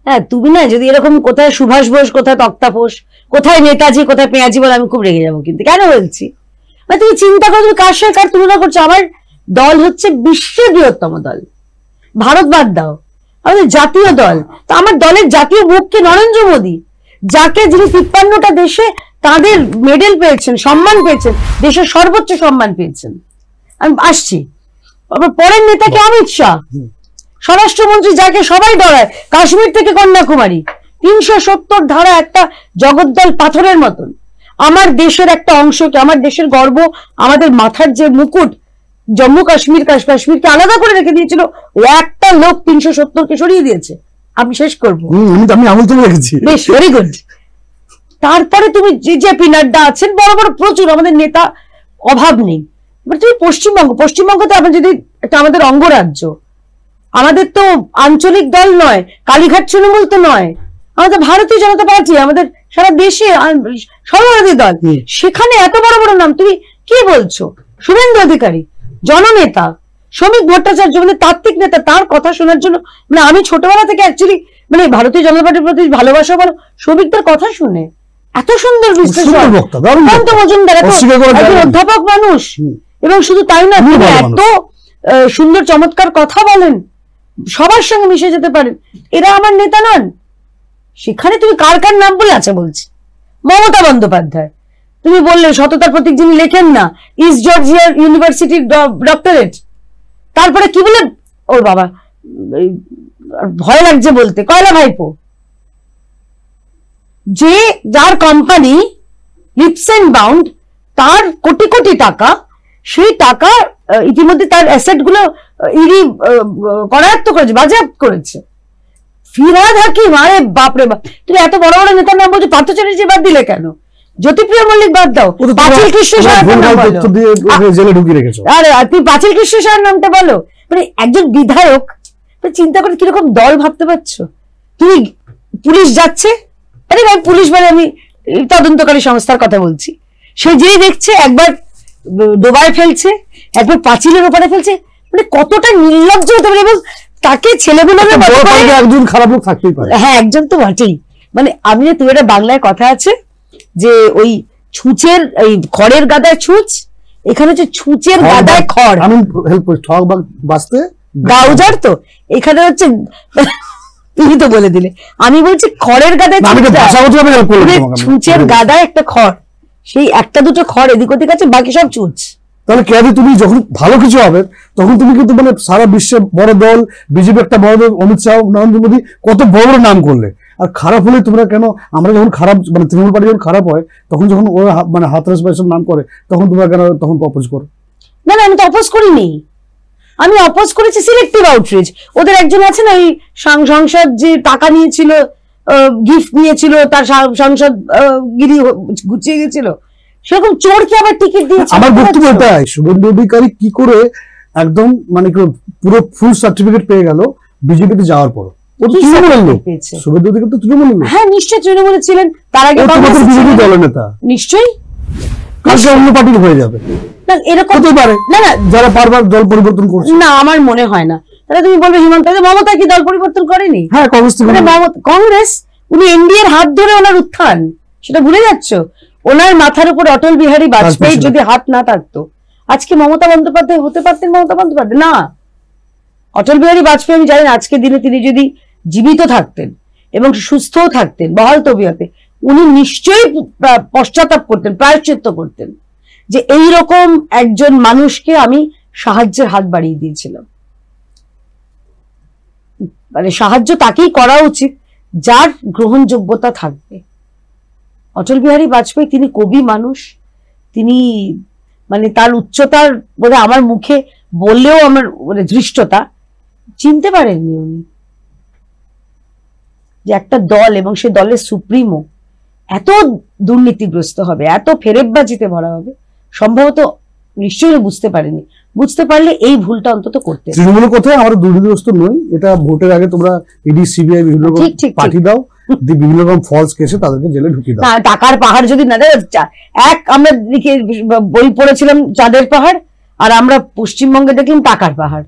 [SPEAKER 1] হ্যাঁ, তুমি না যদি এরকম কোথায় সুভাষ বোস, কোথায় তক্তা বোস, কোথায় নেতাজি, কোথায় পেঁয়াজি বলে, আমি খুব রেগে যাবো। কিন্তু কেন বলছি, মানে তুমি চিন্তা করো, তুমি কার সাথে কার তুলনা করছো। আমার দল হচ্ছে বিশ্বের বৃহত্তম দল, ভারত বাদ দাও, আমাদের জাতীয় দল। তো আমার দলের জাতীয় মুখকে নরেন্দ্র মোদী, যাকে যিনি 53টা দেশে তাদের মেডেল পেয়েছেন, সম্মান পেয়েছেন, দেশের সর্বোচ্চ সম্মান পেয়েছেন। আমি আসছি, আবার পরের নেতাকে অমিত শাহ, স্বরাষ্ট্রমন্ত্রী, যাকে সবাই ডরায়, কাশ্মীর থেকে কন্যাকুমারী, 370 ধারা, একটা জগদ্দল পাথরের মতন। আমার দেশের একটা অংশকে, আমার দেশের গর্ব, আমাদের মাথার যে মুকুট, জম্মু কাশ্মীরকে আলাদা করে রেখে দিয়েছিল, একটা লোক 370কে সরিয়ে দিয়েছে। আমি শেষ করবো,
[SPEAKER 2] আমি আমল তুলে রেখেছি,
[SPEAKER 1] বেশ, ভেরি গুড। তারপরে তুমি জেপি নাড্ডা আছেন, বড় বড় প্রচুর আমাদের নেতা, অভাব নেই। এবার তুমি পশ্চিমবঙ্গ তো আমরা যদি একটা আমাদের অঙ্গরাজ্য, আমাদের তো আঞ্চলিক দল নয়, কালীঘাট তৃণমূল তো নয়, আমাদের ভারতীয় জনতা পার্টি, আমাদের সারা দেশে সর্বভারতীয় দল। সেখানে এত বড় বড় নাম, তুমি কি বলছো? শুভেন্দু অধিকারী জননেতা, শ্রমিক ভট্টাচার্য মানে তাত্ত্বিক নেতা, তার কথা শোনার জন্য মানে আমি ছোটবেলা থেকে অ্যাকচুয়ালি মানে ভারতীয় জনতা পার্টির প্রতি ভালোবাসা বলো, শ্রমিকদের কথা শুনে এত সুন্দর বিশ্লেষণ, সুকান্ত মজুমদার এত অধ্যাপক মানুষ, এবং শুধু তাই না, তিনি এত সুন্দর চমৎকার কথা বলেন, সবার সঙ্গে মিশে যেতে পারেন। এরা আমার নেতা নন? সেখানে তুমি কার কার নাম বলে আছে বলছি? মমতা বন্দ্যোপাধ্যায়, তুমি বললে সততার প্রতীক যিনি লেখেন না, ইস্ট জর্জিয়ার ইউনিভার্সিটির ডক্টরেট, তারপরে কি বলে ওর বাবা, ভয় লাগছে বলতে, কয়লা ভাইপো, যে যার কোম্পানি লিপস এন্ড বাউন্ড, তার কোটি কোটি টাকা, সেই টাকা ইতিমধ্যে তার অ্যাসেট গুলো ইডি করায়ত্ত করেছে, বাজেয়াপ্ত করেছে। ফিরহাদ হাকিম, আরে বাপরে বাপ, তুমি এত বড় বড় নেতার নাম বলছো, পার্থ চ্যাটার্জি বাদ দিলে কেন? জ্যোতিপ্রিয় মল্লিক বাদ দাও, পাঁচিল কৃষ্ণ সাহার নাম বলো, আরে তুমি পাঁচিল কৃষ্ণ সাহার নামটা বলো। মানে একজন বিধায়ক, চিন্তা করে কিরকম দল ভাবতে পারছো তুমি। পুলিশ যাচ্ছে, আরে ভাই পুলিশ মানে আমি তদন্তকারী সংস্থার কথা বলছি, সে যিনি দেখছে একবার ডোবায় ফেলছে, একবার পাঁচিলের ওপরে ফেলছে, মানে কতটা নির্লজ্জ হতে পারে। এবং তাকে ছেলেগুলো
[SPEAKER 2] একজন খারাপ লোক থাকতেই পারে,
[SPEAKER 1] হ্যাঁ একজন তো বটেই। মানে আমি, তুমি একটা বাংলায় কথা আছে যে ওই ছুঁচের, এই খড়ের গাদায় ছুঁচ, এখানে হচ্ছে ছুঁচের গাদায় খড়।
[SPEAKER 2] আমি হেল্প করি, ঠক বাঁচতে
[SPEAKER 1] গাউজার, তো এখানে হচ্ছে তুমি তো বলে দিলে। আমি বলছি খড়ের গাদায় ছুঁচের গাদায় একটা খড়, সেই একটা দুটো খড় এদিক ওদিক আছে, বাকি সব চুঁচ।
[SPEAKER 2] তাহলে কেয়াদি তুমি যখন ভালো কিছু হবে তখন তুমি কিন্তু মানে সারা বিশ্বে বড় দল, বিজেপি একটা বড় দল, অমিত শাহ, নরেন্দ্র মোদী কত বড় বড় নাম করলে, আর খারাপ হলে তোমরা কেন, আমরা যখন খারাপ মানে তৃণমূল পার্টি যখন খারাপ হয় তখন যখন ওরা মানে হাতরাস বা এসব নাম করে তখন তোমরা কেন তখন অপোজ করো?
[SPEAKER 1] না না, আমি তো অপোজ করিনি, আমি অপোজ করেছি সিলেক্টিভ আউটরিচ। ওদের একজন আছে না ওই সংসদ যে টাকা নিয়েছিল, গিফট নিয়েছিল, তার সংসদ গিরি গুছিয়ে গেছিল, সেরকম চোরকে আবার টিকিট দিয়েছে।
[SPEAKER 2] আমার বক্তব্য এটাই, শুভেন্দু অধিকারী কি করে একদম মানে পুরো ফুল সার্টিফিকেট পেয়ে গেল বিজেপিতে যাওয়ার পর? ও তো তৃণমূলের লোক, শুভেন্দু অধিকারী তো তৃণমূলের লোক।
[SPEAKER 1] হ্যাঁ নিশ্চয়ই তৃণমূলে ছিলেন, তার আগে
[SPEAKER 2] বিজেপি দলের নেতা,
[SPEAKER 1] নিশ্চয়ই
[SPEAKER 2] কালকে অন্য পার্টির হয়ে যাবে।
[SPEAKER 1] না এরকম
[SPEAKER 2] হতে পারে,
[SPEAKER 1] না না,
[SPEAKER 2] যারা বারবার দল পরিবর্তন করছে।
[SPEAKER 1] না আমার মনে হয় না। তাহলে তুমি বলবে হিমন্ত মমতা কি দল পরিবর্তন করেনি?
[SPEAKER 2] হ্যাঁ
[SPEAKER 1] কংগ্রেস, উনি এনডিএর হাত ধরে ওনার উত্থান, সেটা ভুলে যাচ্ছ? ওনার মাথার উপর অটল বিহারী বাজপেয়ী যদি হাত না থাকতো আজকে মমতা বন্দ্যোপাধ্যায় হতে পারতেন মমতা বন্দ্যোপাধ্যায় না। অটল বিহারী বাজপেয়ী আমি জানি না আজকের দিনে তিনি যদি জীবিত থাকতেন এবং সুস্থও থাকতেন বহাল তবিয়তে, উনি নিশ্চয়ই পশ্চাতাপ করতেন, প্রায়শ্চিত্ত করতেন যে এইরকম একজন মানুষকে আমি সাহায্যের হাত বাড়িয়ে দিয়েছিলাম। মানে সাহায্য তাকেই করা উচিত যার গ্রহণযোগ্যতা থাকবে। অটল বিহারী বাজপেয়ী তিনি কবি মানুষ, তিনি মানে তার উচ্চতার বলে আমার মুখে বললেও আমার মানে ধৃষ্টতা, চিনতে পারেননি উনি যে একটা দল এবং সে দলের সুপ্রিমো এত দুর্নীতিগ্রস্ত হবে, এত ফেরেববাজিতে ভরা হবে, সম্ভবত নিশ্চয়ই বুঝতে পারেনি। বুঝতে পারলে এই ভুলটা অন্তত করতে।
[SPEAKER 2] তৃণমূলের কোথায় আমরা দুর্নীতিগ্রস্ত নই, এটা ভোটের আগে তোমরা ইডি সিবিআই বিভিন্ন রকম পাঠিয়ে দাও, বিভিন্ন রকম ফলস কেসে তাদেরকে জেলে ঢুকিয়ে দাও।
[SPEAKER 1] টাকার পাহাড় যদি না দেয়, এক আমরা বই পড়েছিলাম চাঁদের পাহাড়, আর আমরা পশ্চিমবঙ্গে দেখলাম টাকার পাহাড়।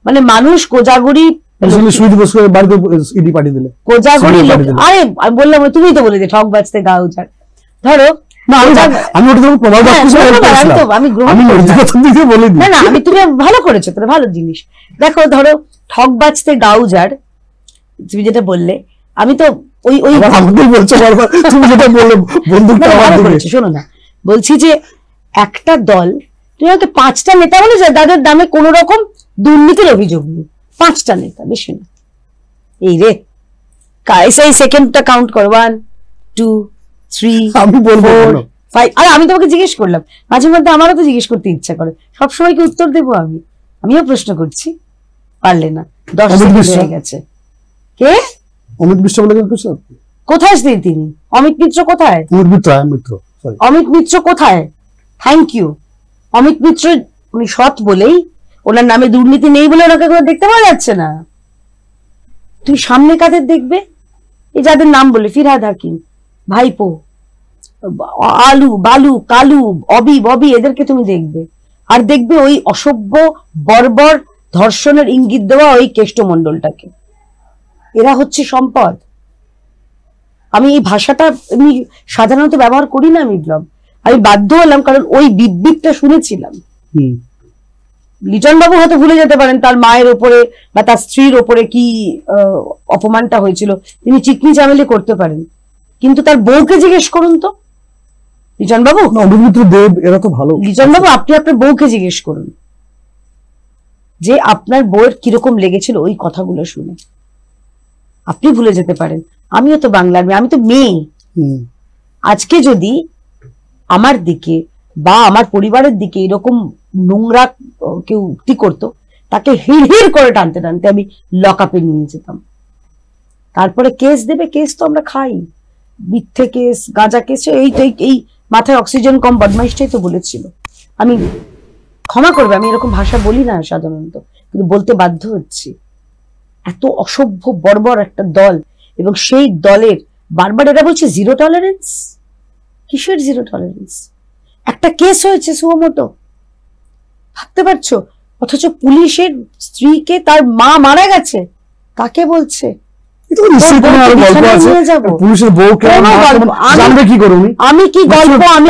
[SPEAKER 1] মানে মানুষ কোজাগুড়ি কোজাগুড়ি, আরে আমি বললাম তুমি তো বলে যে ঠক বাজতে গা উজাড়। ধরো আমি তুমি ভালো করেছো, তাহলে ভালো জিনিস দেখো। ধরো ঠক বাজতে গা উজাড়, তুমি যেটা বললে, আমি তো ওই ওই শোনো না, বলছি যে একটা দল, তুমি হয়তো 5টা নেতা বলে যায় যাদের নামে কোন রকম দুর্নীতির অভিযোগ নেই, 5টা নেতা, বেশি না। এই রে সেই সেকেন্ডটা কাউন্ট করো, 1 2 3 4 5। আর আমি তোমাকে জিজ্ঞেস করলাম, মাঝে মধ্যে আমারও তো জিজ্ঞেস করতে ইচ্ছা করে, সবসময় কি উত্তর দেবো আমি? আমিও প্রশ্ন করছি, পারলে না, 10 সেকেন্ড হয়ে গেছে। কে?
[SPEAKER 2] অমিত মিশ্র বলে
[SPEAKER 1] কোথায় তিনি? অমিত মিত্র কোথায়? অমিত মিত্র কোথায়? Thank you. অমিত মিত্র উনি সৎ বলেই, ওনার নামে দুর্নীতি নেই বলে ওনাকে দেখতে পাওয়া যাচ্ছে না। তুমি সামনে কাদের দেখবে? এই যাদের নাম বলে, ফিরহাদ হাকিম, ভাইপো, আলু, বালু, কালু, অবি, ববি, এদেরকে তুমি দেখবে। আর দেখবে ওই অসভ্য বর্বর ধর্ষণের ইঙ্গিত দেওয়া ওই কেষ্টমণ্ডলটাকে। এরা হচ্ছে সম্পদ। আমি এই ভাষাটা আমি সাধারণত ব্যবহার করি না বিপ্লব, আমি বাধ্য হলাম, কারণ ওই বিদ্যুৎটা শুনেছিলাম। লিটন বাবু হয়তো ভুলে যেতে পারেন তার মায়ের ওপরে বা তার স্ত্রীর ওপরে কি অপমানটা হয়েছিল, তিনি চিকনি চামেলি করতে পারেন, কিন্তু তার বউকে জিজ্ঞেস করুন তো লিটন বাবু,
[SPEAKER 2] দেব, এরা তো ভালো।
[SPEAKER 1] লিটন বাবু আপনি আপনার বউকে জিজ্ঞেস করুন যে আপনার বউয়ের কিরকম লেগেছিল ওই কথাগুলো শুনে। আপনি ভুলে যেতে পারেন, আমিও তো বাংলার মেয়ে, আমি তো মেয়ে। আজকে যদি আমার দিকে বা আমার পরিবারের দিকে এরকম নোংরা কেউ উক্তি করতো, তাকে হিড় হিড় করে টানতে টানতে আমি লকআপে নিয়ে যেতাম। তারপরে কেস দেবে, কেস তো আমরা খাই, মিথ্যে কেস, গাঁজা কেস, এই তো এই মাথায় অক্সিজেন কম বদমাইশটাই তো বলেছিল। আমি ক্ষমা করবে, আমি এরকম ভাষা বলি না সাধারণত, কিন্তু বলতে বাধ্য হচ্ছি। এত অসভ্য বর্বর একটা দল, এবং সেই দলের বারবার এরা বলছে জিরো টলারেন্স। কিসের জিরো টলারেন্স? একটা কেস হয়েছে সুমোটো, ভাবতে পারছো? অথচ পুলিশের স্ত্রীকে তার মা মারা গেছে, কাকে বলছে? আমি কি গল্প, আমি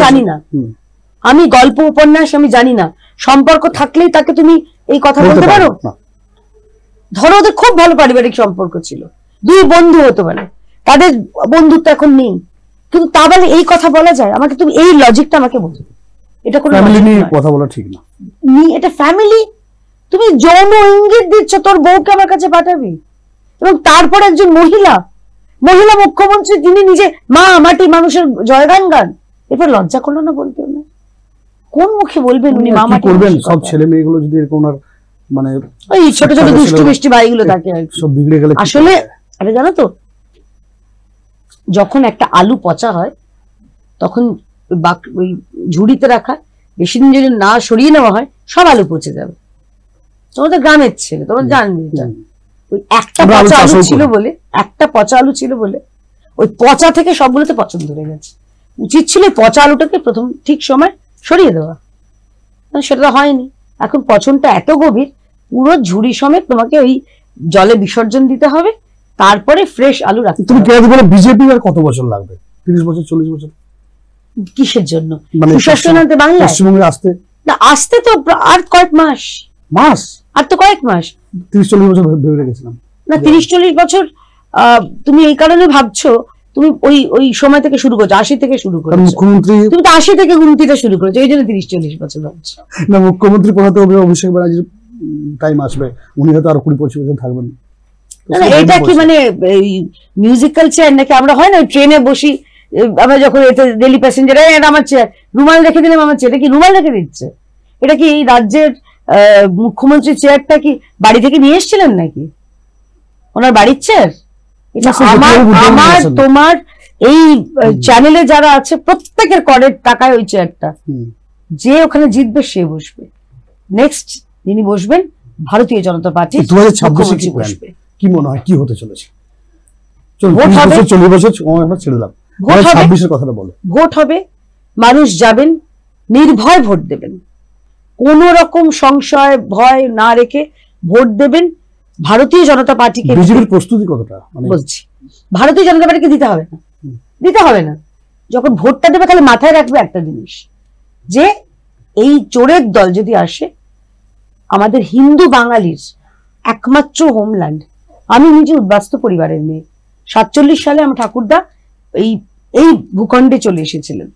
[SPEAKER 1] জানি না, আমি গল্প উপন্যাস আমি জানি না। সম্পর্ক থাকলেই তাকে তুমি এই কথা বলতে পারো? ধরো ওদের খুব ভালো পারিবারিক সম্পর্ক ছিল, দুই বন্ধু হতে পারে, তাদের বন্ধুত্ব এখন নেই, কিন্তু তা বলে এই কথা বলা যায়? আমাকে তুমি এই লজিকটা আমাকে বলো। এটা কোনো
[SPEAKER 2] ফ্যামিলি নিয়ে কথা বলা ঠিক না।
[SPEAKER 1] এটা ফ্যামিলি, তুমি যৌন ইঙ্গিত দিচ্ছ তোর বউকে আমার কাছে পাঠাবি, এবং তারপর একজন মহিলা মুখ্যমন্ত্রী, তিনি নিজে মা মাটি মানুষের জয়গান গান, এরপর লজ্জা করলো না বলতে? না, কোন মুখে বলবেন উনি মা মাটি
[SPEAKER 2] করবেন? সব ছেলে মেয়েগুলো যদি এরকম মানে
[SPEAKER 1] ওই ছোট ছোট দুষ্টু মিষ্টি ভাইগুলো থাকে
[SPEAKER 2] সব বিগড়ে গেলে
[SPEAKER 1] আসলে। আরে জানো তো, যখন একটা আলু পচা হয় তখন ওই ঝুড়িতে রাখা বেশি দিন যদি না সরিয়ে নেওয়া হয় সব আলু পচে যাবে। তোমাদের গ্রামের ছেলে, তোমরা জানবে ওই একটা পচা আলু ছিল বলে ওই পচা থেকে সবগুলোতে পচন ধরে গেছে। উচিত ছিল পচা আলুটাকে প্রথম ঠিক সময় সরিয়ে দেওয়া, সেটা হয়নি। এখন পচনটা এত গভীর, পুরো ঝুড়ি সমেত তোমাকে ওই জলে বিসর্জন দিতে হবে, তারপরে ফ্রেশ আলু রাখতে।
[SPEAKER 2] তুমি কে বলে বিজেপি আর কত বছর লাগবে? 30 বছর 40 বছর?
[SPEAKER 1] কিসের জন্য?
[SPEAKER 2] মানে
[SPEAKER 1] বাংলায়
[SPEAKER 2] পশ্চিমবঙ্গে আসতে
[SPEAKER 1] তো আর কয়েক মাস আর তো কয়েক মাস।
[SPEAKER 2] 30-40 বছর ভেবে রেখেছিলাম
[SPEAKER 1] না, 30-40 বছর তুমি এই কারণে ভাবছো, তুমি ওই সময় থেকে শুরু করছো, 80 থেকে শুরু করছো মুখ্যমন্ত্রী, তুমি তো 80 থেকে গুনতিটা শুরু করেছো, এই জন্য 30-40 বছর ভাবছো।
[SPEAKER 2] না, মুখ্যমন্ত্রী পড়াতে হবে, অভিষেক ব্যানার্জির টাইম আসবে, উনি হয়তো আরো 20-25 বছর থাকবেন।
[SPEAKER 1] এটা কি মানে মিউজিক্যাল চেয়ার নাকি? আমরা হয় না ট্রেনে বসি, আমরা যখন এতে ডেলি প্যাসেঞ্জার, এটা আমার চেয়ার, রুমাল রেখে দিলাম আমার চেয়ার, এটা কি রুমাল রেখে দিচ্ছে? এটা কি এই রাজ্যের মুখ্যমন্ত্রীর চেয়ারটা কি বাড়ি থেকে নিয়ে এসেছিলেন নাকি? ওনার বাড়ির চেয়ার? আমার তোমার এই চ্যানেলে যারা আছে প্রত্যেকের করের টাকায় ওই চেয়ারটা, যে ওখানে জিতবে সে বসবে। নেক্সট যিনি বসবেন ভারতীয় জনতা পার্টি
[SPEAKER 2] 2026 বসবে। কি মনে হয় কি হতে চলেছে? ভোট হবে, 40 বছর ছেড়ে দিলাম, ভোট হবে, 26-এর কথাটা বলো।
[SPEAKER 1] ভোট হবে, মানুষ যাবেন, নির্ভয় ভোট দেবেন, কোন রকম সংশয় ভয় না রেখে ভোট দেবেন। ভারতীয় জনতা পার্টিকে,
[SPEAKER 2] বিজেপির প্রস্তুতি কতটা
[SPEAKER 1] বলছি, ভারতীয় জনতা পার্টিকে দিতে হবে না। যখন ভোটটা দেবে তাহলে মাথায় রাখবে একটা জিনিস, যে এই চোরের দল যদি আসে, আমাদের হিন্দু বাঙালির একমাত্র হোমল্যান্ড। আমি নিজে উদ্বাস্তু পরিবারের মেয়ে, 47 সালে আমার ঠাকুরদা এই ভূখণ্ডে চলে এসেছিলেন।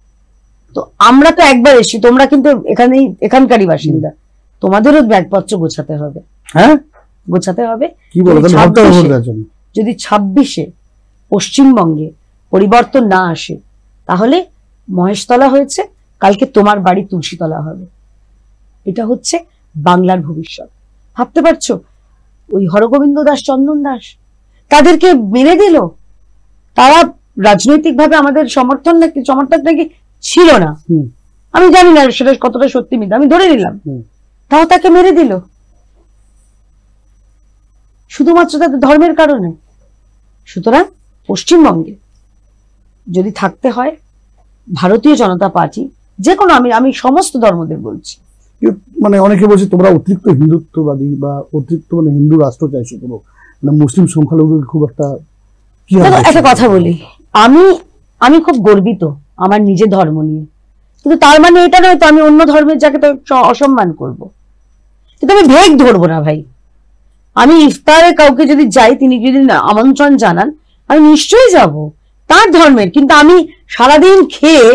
[SPEAKER 1] তো আমরা তো একবার এসেছি, তোমরা কিন্তু এখানকারই বাসিন্দা, তোমাদেরও ব্যাগপত্র গোছাতে হবে।
[SPEAKER 2] হ্যাঁ,
[SPEAKER 1] গোছাতে হবে।
[SPEAKER 2] যদি
[SPEAKER 1] 26-এ পশ্চিমবঙ্গে পরিবর্তন না আসে, তাহলে মহেশতলা হয়েছে, কালকে তোমার বাড়ি তুলসীতলা হবে। এটা হচ্ছে বাংলার ভবিষ্যৎ। ভাবতে পারছো? ওই হরগোবিন্দ দাস, চন্দন দাস, তাদেরকে মেরে দিল। তারা রাজনৈতিকভাবে আমাদের সমর্থক নাকি ছিল না, আমি জানি না সেটা কতটা সত্যি মিথ্যা, আমি ধরে নিলাম, তাও তাকে মেরে দিল শুধুমাত্র তাদের ধর্মের কারণে। সুতরাং পশ্চিমবঙ্গে যদি থাকতে হয়, ভারতীয় জনতা পার্টি, যে কোনো, আমি সমস্ত ধর্মদের বলছি।
[SPEAKER 2] মানে অনেকে বলছে তোমরা অতিরিক্ত হিন্দুত্ববাদী বা অতিরিক্ত মানে হিন্দু রাষ্ট্র চাইছো, পুরো মুসলিম সংখ্যালঘু খুব একটা কি।
[SPEAKER 1] একটা কথা বলি, আমি খুব গর্বিত আমার নিজের ধর্ম নিয়ে, কিন্তু তার মানে এটা নয় তো আমি অন্য ধর্মের যাকে তো অসম্মান করব। কিন্তু আমি ভেগ ধরবো না ভাই। আমি ইফতারে কাউকে যদি যাই, তিনি যদি আমন্ত্রণ জানান, আমি নিশ্চয়ই যাব তার ধর্মের, কিন্তু আমি সারাদিন খেয়ে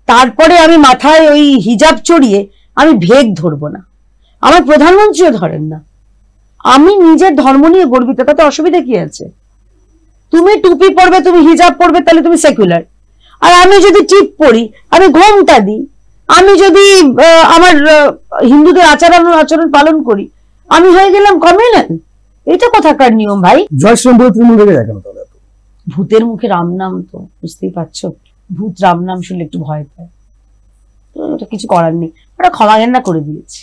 [SPEAKER 1] তারপরে আমি মাথায় ওই হিজাব চড়িয়ে আমি ভেগ ধরবো না। আমার প্রধানমন্ত্রীও ধরেন না। আমি নিজের ধর্ম নিয়ে গর্বিত, তাতে অসুবিধা কি আছে? তুমি টুপি পরবে, তুমি হিজাব পরবে, তাহলে তুমি সেকুলার। আর আমি যদি টিপ পরি, আমি ঘোমটা দিই, আমি যদি আমার হিন্দুদের আচরণ পালন করি, আমি হয়ে গেলাম কমিউনাল। এটা কোথাকার নিয়ম ভাই? ভূতের মুখে রাম নাম, তো বুঝতেই পারছো, ভূত রাম নাম শুনলে একটু ভয় পায়, তো এটা কিছু করার নেই, ওটা ক্ষমা ঘেন্না করে দিয়েছি।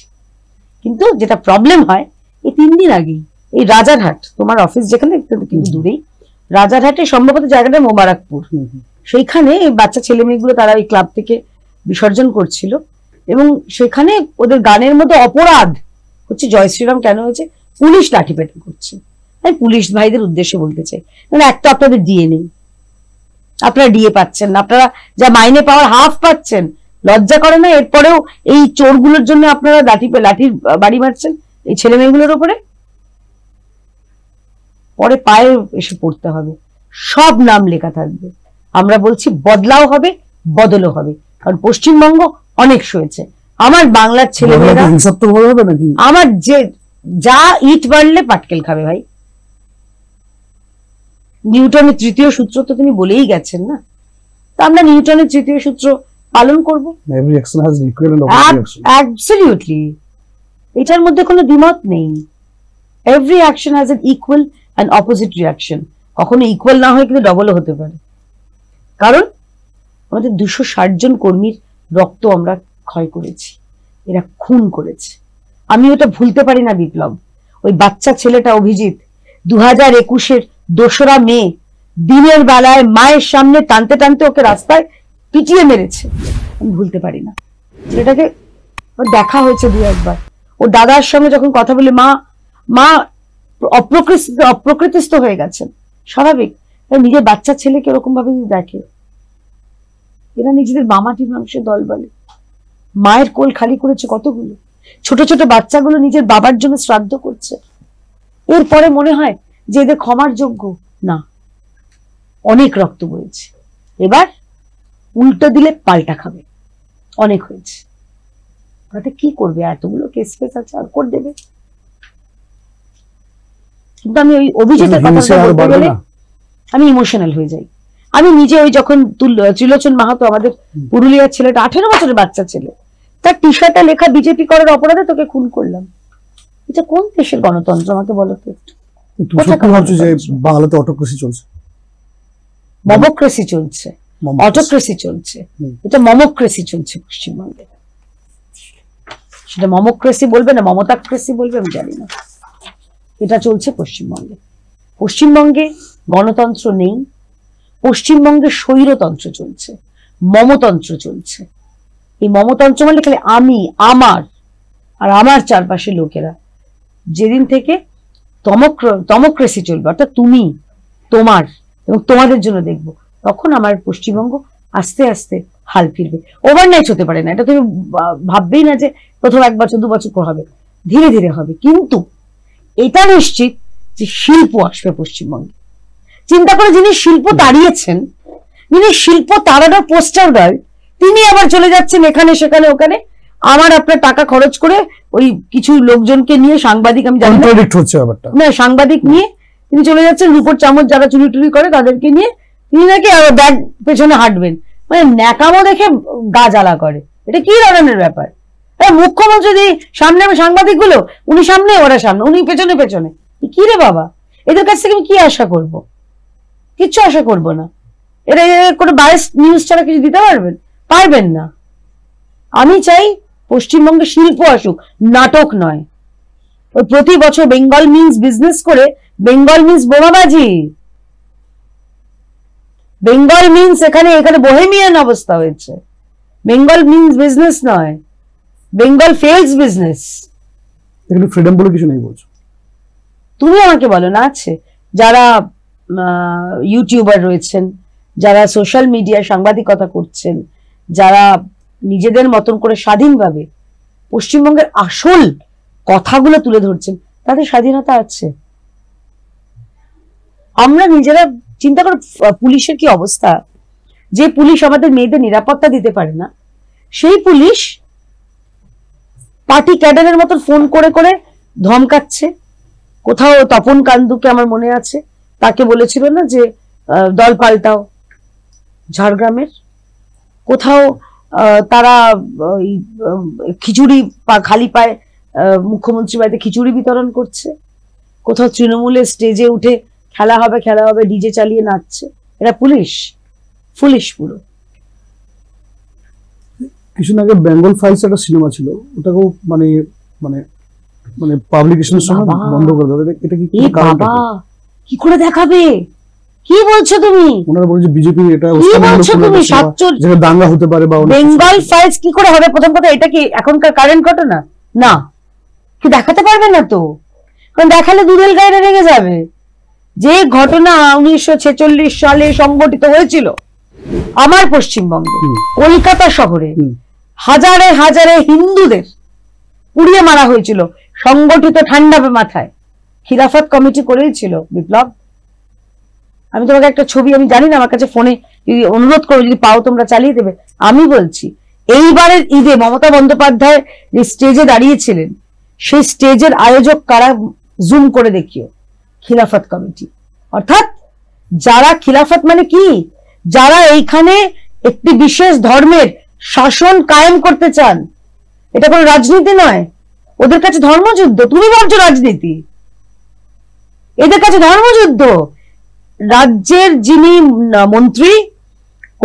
[SPEAKER 1] কিন্তু যেটা প্রবলেম হয়, এই 3 দিন আগেই এই রাজারহাট, তোমার অফিস যেখানে কিন্তু দূরেই, রাজারহাটে সম্ভবত জায়গাটা মোবারকপুর, সেইখানে বাচ্চা ছেলে মেয়েগুলো তারা ওই ক্লাব থেকে বিসর্জন করছিল, এবং সেখানে ওদের গানের মধ্যে অপরাধ হচ্ছে জয় শ্রীরাম কেন হয়েছে, পুলিশ লাঠিপেটা করছে। আমি পুলিশ ভাইদের উদ্দেশ্যে বলতে চাই, মানে একটা আপনাদের ডিএ নেই, আপনারা ডিএ পাচ্ছেন না, আপনারা যা মাইনে পাওয়ার হাফ পাচ্ছেন, লজ্জা করে না? এরপরেও এই চোরগুলোর জন্য আপনারা লাঠির বাড়ি মারছেন এই ছেলে মেয়েগুলোর উপরে। পরে পায়ে এসে পড়তে হবে, সব নাম লেখা থাকবে। আমরা বলছি বদলাও হবে, বদলও হবে, কারণ পশ্চিমবঙ্গ অনেক সয়েছে। আমার বাংলার ছেলেমেয়েরা আমার যে যা ইট বাড়লে পাটকেল খাবে ভাই। নিউটনের তৃতীয় সূত্র তো তিনি বলেই গেছেন না, তা আমরা নিউটনের তৃতীয় সূত্র পালন করবো। অ্যাবসলিউটলি, এটার মধ্যে কোনো দ্বিমত নেই। Every action has N equal and opposite reaction. কখনো ইকুয়াল না হয় কিন্তু ডবলও হতে পারে, কারণ আমাদের 260 জন কর্মীর রক্ত আমরা ক্ষয় করেছি, এরা খুন করেছে। আমি ওটা ভুলতে পারি না বিপ্লব। ওই বাচ্চা ছেলেটা অভিজিৎ 2021-এর 2রা মে দিনের বেলায় মায়ের সামনে টানতে টানতে ওকে রাস্তায় পিটিয়ে মেরেছে, আমি ভুলতে পারি না। ছেলেটাকে দেখা হয়েছে 2-1 বার। ও দাদার সঙ্গে যখন কথা বলে মা মা অপ্রকৃতিস্থ হয়ে গেছেন, স্বাভাবিক। নিজের বাচ্চা ছেলেকে এরকম ভাবে দেখে, এরা নিজেদের মামাটি মানুষের দল বলে। মায়ের কোল খালি করেছে কতগুলো, ছোট ছোট বাচ্চাগুলো নিজের বাবার জন্য শ্রাদ্ধ করছে। এরপরে মনে হয় যে এদের ক্ষমার যোগ্য না, অনেক রক্ত বইছে, এবার উল্টো দিলে পাল্টা খাবে। অনেক হয়েছে, তাতে কি করবে? এতগুলো কেস ফেস আছে, আর করে দেবে। কিন্তু আমি ওই অভিজিতের কথা বলতে গেলে আমি ইমোশনাল হয়ে যাই। আমি নিজে ওই যখন ত্রিলোচন মাহাতো, আমাদের পুরুলিয়ার ছেলেটা, 18 বছরের বাচ্চা ছেলে, তার টি শার্টে লেখা বিজেপি করার অপরাধে তোকে খুন করলাম। এটা কোন দেশের গণতন্ত্র আমাকে বলো তো?
[SPEAKER 2] বাংলাতে অটোক্রেসি চলছে,
[SPEAKER 1] মমোক্রেসি চলছে, অটোক্রেসি চলছে, এটা মমোক্রেসি চলছে পশ্চিমবঙ্গে। সেটা মমোক্রেসি বলবে না মমতাক্রেসি বলবে আমি জানি না, এটা চলছে পশ্চিমবঙ্গে। পশ্চিমবঙ্গে গণতন্ত্র নেই, পশ্চিমবঙ্গে স্বৈরতন্ত্র চলছে, মমতন্ত্র চলছে। এই মমতন্ত্র মানে খালি আমি, আমার আর আমার চারপাশের লোকেরা। যেদিন থেকে তমোক্রেসি চলবে, অর্থাৎ তুমি, তোমার এবং তোমাদের জন্য দেখবো, তখন আমার পশ্চিমবঙ্গ আস্তে আস্তে হাল ফিরবে। ওভারনাইট হতে পারে না, এটা তুমি ভাববেই না যে প্রথম 1 বছর 2 বছর হবে, ধীরে ধীরে হবে। কিন্তু এটা নিশ্চিত যে শিল্প আসবে পশ্চিমবঙ্গে। চিন্তা করে, যিনি শিল্প তাড়িয়েছেন, যিনি শিল্প তাড়ানোর পোস্টার গার্ল, তিনি আবার চলে যাচ্ছেন এখানে সেখানে ওখানে, আমার আপনার টাকা খরচ করে ওই কিছু লোকজনকে নিয়ে, সাংবাদিক, আমি জানি না, সাংবাদিক নিয়ে তিনি চলে যাচ্ছেন, রূপোর চামচ যারা চুরি টুরি করে তাদেরকে নিয়ে তিনি নাকি ব্যাগ পেছনে হাঁটবেন। মানে ন্যাকামো দেখে গা জ্বালা করে। এটা কি ধরনের ব্যাপার? মুখ্যমন্ত্রী সামনে সাংবাদিক গুলো, উনি সামনে ওরা সামনে, উনি পেছনে পেছনে। কি রে বাবা, এদের কাছ থেকে আমি কি আশা করব? কিচ্ছু আশা করব না। এরা কোনো বায়াস নিউজ ছাড়া কিছু দিতে পারবেন না। আমি চাই পশ্চিমবঙ্গে শিল্প আসুক, নাটক নয়। ওই প্রতি বছর বেঙ্গল মিন্স বিজনেস করে, বেঙ্গল মিন্স বোমাবাজি, বেঙ্গল মিন্স এখানে বোহেমিয়ান অবস্থা হয়েছে। বেঙ্গল মিন্স বিজনেস নয়, বেঙ্গল ফেলস বিজনেস।
[SPEAKER 2] এখানে ফ্রিডম বলে কিছু নেই বলছো
[SPEAKER 1] তুমি, আমাকে বলো না আছে। যারা ইউটিউবার রয়েছেন, যারা সোশ্যাল মিডিয়ায় সাংবাদিকতা করছেন, যারা নিজেদের মতন করে স্বাধীনভাবে পশ্চিমবঙ্গের আসল কথাগুলো তুলে ধরছেন, তাদের স্বাধীনতা আছে। আমরা নিজেরা চিন্তা করো পুলিশের কি অবস্থা। যে পুলিশ আমাদের মেয়েদের নিরাপত্তা দিতে পারে না, সেই পুলিশ পার্টি ক্যাডারের মতন ফোন করে করে ধমকাচ্ছে। কোথাও তপন কান্দুকে আমার মনে আছে, তাকে বলেছিল না যে দল পাল্টাও, ঝাড়গ্রামের। কোথাও তারা খিচুড়ি খালি পায়ে মুখ্যমন্ত্রী বাড়িতে খিচুড়ি বিতরণ করছে। কোথাও তৃণমূলের স্টেজে উঠে খেলা হবে ডিজে চালিয়ে নাচছে। এরা পুলিশ পুরো।
[SPEAKER 2] কিছুদিন আগে বেঙ্গল ফাইলস একটা সিনেমা ছিল, ওটাকেও মানে মানে মানে পাবলিকেশনের সময় বন্ধ করে দেবে। এটা কি
[SPEAKER 1] কি করে দেখাবে? কি বলছো তুমি?
[SPEAKER 2] ওনারা বলছে বিজেপি এটা যেটা দাঙ্গা হতে পারে বা
[SPEAKER 1] বেঙ্গল ফাইলস কি করে হবে? প্রথম কথা, এটা কি এখনকার কারেন্ট ঘটনা না? কি দেখাতে পারবে না তো, কারণ দেখালে দুধেল গায়ে রেগে যাবে। যে ঘটনা 1946 সালে সংগঠিত হয়েছিল আমার পশ্চিমবঙ্গে, কলকাতা শহরে হাজারে হাজারে হিন্দুদের পুড়িয়ে মারা হয়েছিল, সংগঠিত ঠান্ডা মাথায়। খিলাফত কমিটি করেছিল বিপ্লব। আমি তোমাকে একটা ছবি, আমি জানি না, আমার কাছে ফোনে যদি অনুরোধ করো, যদি পাও তোমরা চালিয়ে দেবে। আমি বলছি এইবারের ঈদে মমতা বন্দ্যোপাধ্যায় যে স্টেজে দাঁড়িয়েছিলেন, সেই স্টেজের আয়োজক কারা জুম করে দেখিও, খিলাফত কমিটি। অর্থাৎ যারা খিলাফত মানে কি, যারা এইখানে একটি বিশেষ ধর্মের শাসন কায়েম করতে চান। এটা কোনো রাজনীতি নয়, ওদের কাছে ধর্মযুদ্ধ। তুমি ভাবছো রাজনীতি, এদের কাছে ধর্মযুদ্ধ। রাজ্যের যিনি মন্ত্রী,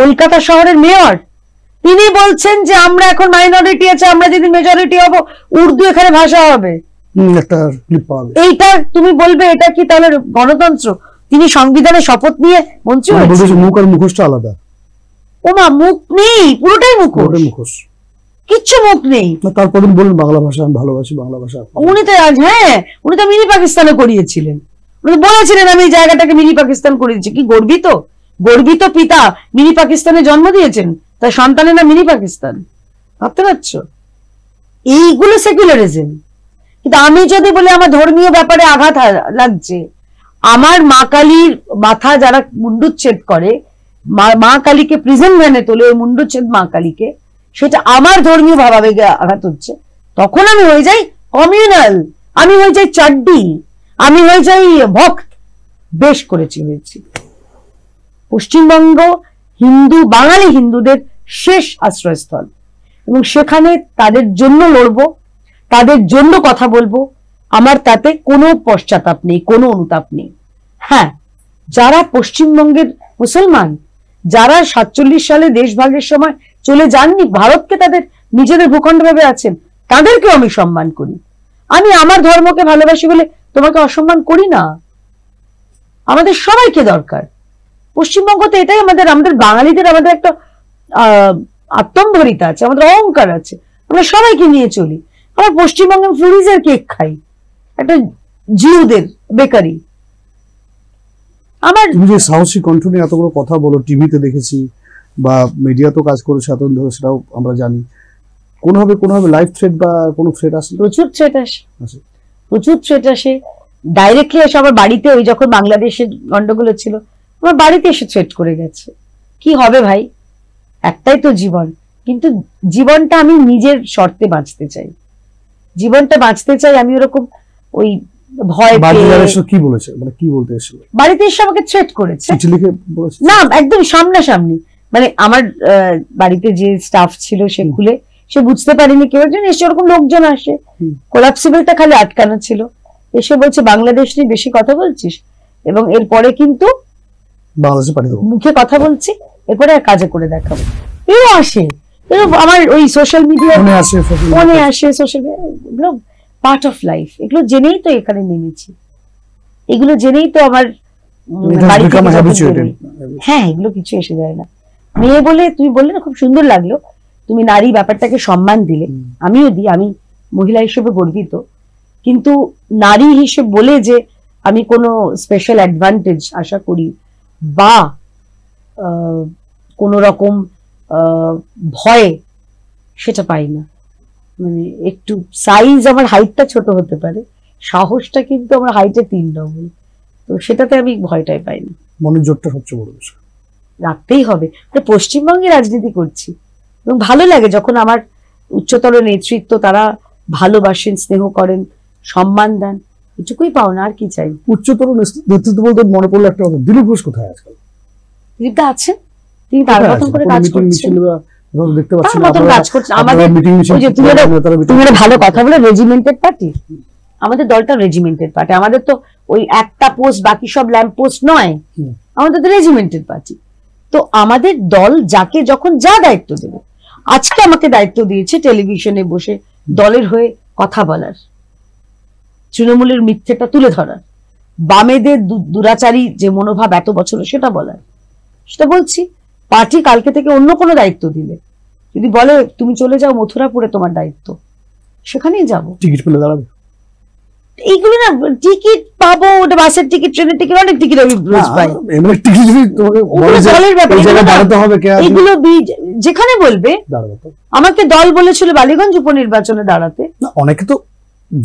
[SPEAKER 1] কলকাতা শহরের মেয়র, তিনি বলছেন যে আমরা এখন মাইনরিটি আছে, আমরা যেদিন মেজরিটি হব উর্দু এখানে ভাষা হবে। এইটা তুমি বলবে এটা কি তাহলে গণতন্ত্র? তিনি সংবিধানের শপথ নিয়ে মন্ত্রী হয়েছেন।
[SPEAKER 2] মুখ আর মুখোশটা আলাদা।
[SPEAKER 1] ওমা, মুখ নেই, পুরোটাই মুখোশ, কিচ্ছু মুখ নেই।
[SPEAKER 2] তারপরে বলেন বাংলা ভাষা আমি ভালোবাসি, বাংলা ভাষা।
[SPEAKER 1] উনি তো উনি তো মিনি পাকিস্তানে করিয়েছিলেন। উনি বলেছিলেন আমি এই জায়গাটাকে মিনি পাকিস্তান করে দিচ্ছি। কি গর্বিত, গর্বিত পিতা মিনি পাকিস্তানে জন্ম দিয়েছেন, তার সন্তানের নাম মিনি পাকিস্তান। ভাবতে পারছো? এইগুলো সেকুলারিজম। কিন্তু আমি যদি বলি আমার ধর্মীয় ব্যাপারে আঘাত লাগছে, আমার মা কালীর মাথা যারা মুন্ডুচ্ছেদ করে, মা কালীকে প্রিজন ভ্যানে তোলে, ওই মুন্ডুচ্ছেদ মা কালীকে, সেটা আমার ধর্মীয় ভাবাবেগে আঘাত হচ্ছে, তখন আমি হয়ে যাই কমিউনাল, আমি হয়ে যাই চাড্ডি, আমি হয়ে যাই ভক্ত। বেশ করেছি, হয়েছি। পশ্চিমবঙ্গ হিন্দু, বাঙালি হিন্দুদের শেষ আশ্রয়স্থল, এবং সেখানে তাদের জন্য লড়বো, তাদের জন্য কথা বলবো। আমার তাতে কোনো পশ্চাতাপ নেই, কোনো অনুতাপ নেই। হ্যাঁ, যারা পশ্চিমবঙ্গের মুসলমান, যারা 47 সালে দেশভাগের সময় চলে যাননি, ভারতকে তাদের নিজেদের ভূখণ্ড ভেবে আছেন, তাদেরকেও আমি সম্মান করি। আমি আমার ধর্মকে ভালোবাসি বলে তোমাকে অসম্মান করি না। আমাদের সবাইকে দরকার। পশ্চিমবঙ্গ তো এটাই আমাদের বাঙালিদের আমাদের একটা আত্মম্ভরিতা আছে, আমাদের অহংকার আছে, আমরা সবাইকে নিয়ে চলি। আমরা পশ্চিমবঙ্গে ফ্লুরিজের কেক খাই, একটা জিউদের বেকারি। আমার
[SPEAKER 2] তুমি যে সাহসী কণ্ঠ নিয়ে এতগুলো কথা বলো, টিভিতে দেখেছি বা মিডিয়াতেও কাজ করেছে এতদিন ধরে, সেটাও আমরা জানি। কোনোভাবে লাইফ থ্রেট বা কোনো থ্রেট আসে?
[SPEAKER 1] প্রচুর থ্রেট আসে, প্রচুর থ্রেট আসে। ডাইরেক্টলি এসে আমার বাড়িতে, ওই যখন বাংলাদেশের গন্ডগোল ছিল, আমার বাড়িতে এসে থ্রেট করে গেছে। কি হবে ভাই, একটাই তো জীবন। কিন্তু জীবনটা আমি নিজের শর্তে বাঁচতে চাই, জীবনটা বাঁচতে চাই। আমি ওরকম ওই ভয় পেয়ে।
[SPEAKER 2] কি বলেছে, মানে কি বলতে এসেছিল?
[SPEAKER 1] বাড়িতে এসে আমাকে থ্রেট করেছে।
[SPEAKER 2] চিঠি লিখে বলেছে? না,
[SPEAKER 1] একদম সামনাসামনি। মানে আমার বাড়িতে যে স্টাফ ছিল সে খুলে, সে বুঝতে পারেনি কেউ একজন এসে, ওরকম লোকজন আসে, কোলাপসিবলটা খালি আটকানো ছিল, এসে বলছে বাংলাদেশ নিয়ে বেশি কথা বলছিস, এবং এরপরে কিন্তু
[SPEAKER 2] বাংলাদেশে পাঠিয়ে দেবো,
[SPEAKER 1] মুখে কথা বলছি, এরপরে আর কাজে করে দেখাবো। এও আসে, আমার ওই সোশ্যাল মিডিয়া ফোনে আসে, social media part of life. এগুলো জেনেই তো এখানে নেমেছি, এগুলো জেনেই তো আমার বাড়ি থেকে। হ্যাঁ, এগুলো কিছু এসে যায় না। মেয়ে বলে তুমি বললে না, খুব সুন্দর লাগলো, তুমি নারী ব্যাপারটাকে সম্মান দিলে। আমিও দিই, আমি মহিলা হিসেবে গর্বিত, কিন্তু নারী হিসেবে বলে যে আমি কোনো স্পেশাল অ্যাডভান্টেজ আশা করি বা কোনো রকম ভয়, সেটা পাই না। মানে একটু সাইজ, আমার হাইটটা ছোট হতে পারে, সাহসটা কিন্তু আমার হাইটে 3 ডবল, তো সেটাতে আমি ভয়টাই পাই না।
[SPEAKER 2] মনের জোরটা সবচেয়ে বড় বিষয়,
[SPEAKER 1] রাখতেই হবে। পশ্চিমবঙ্গে রাজনীতি করছি এবং ভালো লাগে যখন আমার উচ্চতর নেতৃত্ব তারা ভালোবাসেন, স্নেহ করেন, সম্মান দেন, এটুকুই পাও না, আর কি চাই।
[SPEAKER 2] উচ্চতর নেতৃত্ব বলতে মনে পড়লো একটা কথা, দিলীপ ঘোষ কোথায় আজকাল?
[SPEAKER 1] দিলীপদা আছেন, তিনি তার মতন করে কাজ করছেন,
[SPEAKER 2] দেখতে পাচ্ছি
[SPEAKER 1] তার মতন কাজ করছেন। আমাদের তুমি ভালো কথা বলে, রেজিমেন্টেড পার্টি, আমাদের দলটা রেজিমেন্টেড পার্টি। আমাদের তো ওই একটা পোস্ট, বাকি সব ল্যাম্প পোস্ট নয়, আমাদের তো রেজিমেন্টেড পার্টি। তো আমাদের দল যাকে যখন যা দায়িত্ব দেবে, আজকে আমাকে দায়িত্ব দিয়েছে টেলিভিশনে বসে দলের হয়ে কথা বলার, তৃণমূলের মিথ্যেটা তুলে ধরার, বামেদের দুরাচারী যে মনোভাব এত বছর সেটা বলার, সেটা বলছি। পার্টি কালকে থেকে অন্য কোনো দায়িত্ব দিলে, যদি বলে তুমি চলে যাও মথুরাপুরে, তোমার দায়িত্ব, সেখানেই যাবো।
[SPEAKER 2] টিকিট পেলে দাঁড়াবে?
[SPEAKER 1] এইগুলো না, টিকিট পাবো, ওটা বাসের টিকিট, ট্রেনের টিকিট, অনেক টিকিট আমি রোজ পাই। এগুলো যেখানে বলবে। আমাকে দল বলেছিল বালিগঞ্জ উপনির্বাচনে দাঁড়াতে,
[SPEAKER 2] অনেকে তো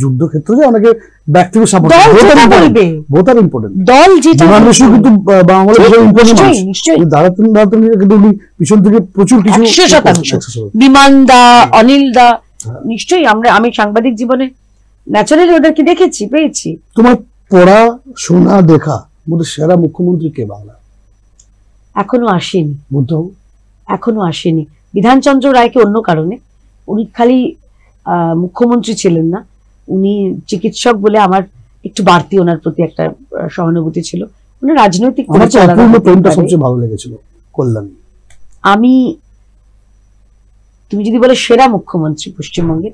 [SPEAKER 2] যুদ্ধক্ষেত্রে যে অনেকে ব্যক্তিগত সাপোর্ট
[SPEAKER 1] দল যেটা বলবে,
[SPEAKER 2] বোথ আর ইম্পর্টেন্ট।
[SPEAKER 1] দল যেটা
[SPEAKER 2] কিন্তু বাংলাদেশ ইম্পর্টেন্ট,
[SPEAKER 1] নিশ্চয়ই
[SPEAKER 2] কিন্তু উনি পিছন থেকে প্রচুর কিছু
[SPEAKER 1] 100%। বিমান দা, অনিল দা, নিশ্চয়ই আমি সাংবাদিক জীবনে ন্যাচারালি ওদেরকে দেখেছি, পেয়েছি।
[SPEAKER 2] তোমার পড়া শোনা দেখা মধ্যে সেরা মুখ্যমন্ত্রী কে বাংলা?
[SPEAKER 1] এখনো আসেনি,
[SPEAKER 2] বুদ্ধবাবু
[SPEAKER 1] এখনো আসেনি। বিধানচন্দ্র রায়কে অন্য কারণে, উনি খালি মুখ্যমন্ত্রী ছিলেন না, উনি চিকিৎসক বলে আমার একটু বাড়তি ওনার প্রতি একটা সহানুভূতি ছিল। উনি রাজনৈতিক
[SPEAKER 2] সবচেয়ে ভালো লেগেছিল কল্যাণী।
[SPEAKER 1] তুমি যদি বলে সেরা মুখ্যমন্ত্রী পশ্চিমবঙ্গের,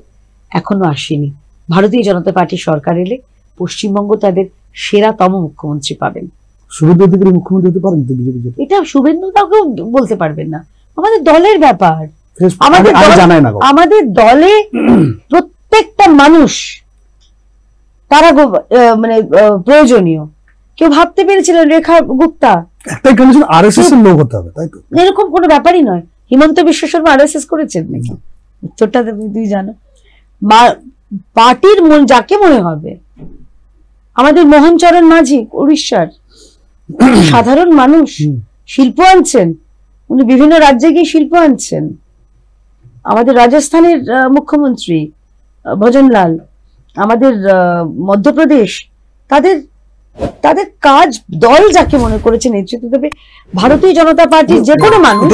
[SPEAKER 1] এখনো আসেনি। ভারতীয় জনতা পার্টি সরকার এলে পশ্চিমবঙ্গ তাদের সেরাতম মুখ্যমন্ত্রী পাবেন।
[SPEAKER 2] শুভেন্দু অধিকারী মুখ্যমন্ত্রী হতে পারেন?
[SPEAKER 1] এটা শুভেন্দু তাকেও বলতে পারবেন না, আমাদের দলের ব্যাপার। আমাদের দলে প্রত্যেকটা মানুষ তারা মানে প্রয়োজনীয়। কেউ ভাবতে পেরেছিলেন রেখা গুপ্তা
[SPEAKER 2] আরএসএস এর লোক হতে হবে, তাই তো?
[SPEAKER 1] এরকম কোনো ব্যাপারই নয়। হিমন্ত বিশ্ব শর্মা আরএসএস করেছেন নাকি? উত্তরটা তুই জানো। পার্টির যাকে মনে হবে। আমাদের মোহনচরণ মাঝি উড়িষ্যার সাধারণ মানুষ, শিল্প আনছেন, উনি বিভিন্ন রাজ্যে গিয়ে শিল্প আনছেন। আমাদের রাজস্থানের মুখ্যমন্ত্রী ভজনলাল, আমাদের মধ্যপ্রদেশ, তাদের কাজ দল যাকে মনে করেছে নেতৃত্ব দেবে। ভারতীয় জনতা পার্টির যে কোনো মানুষ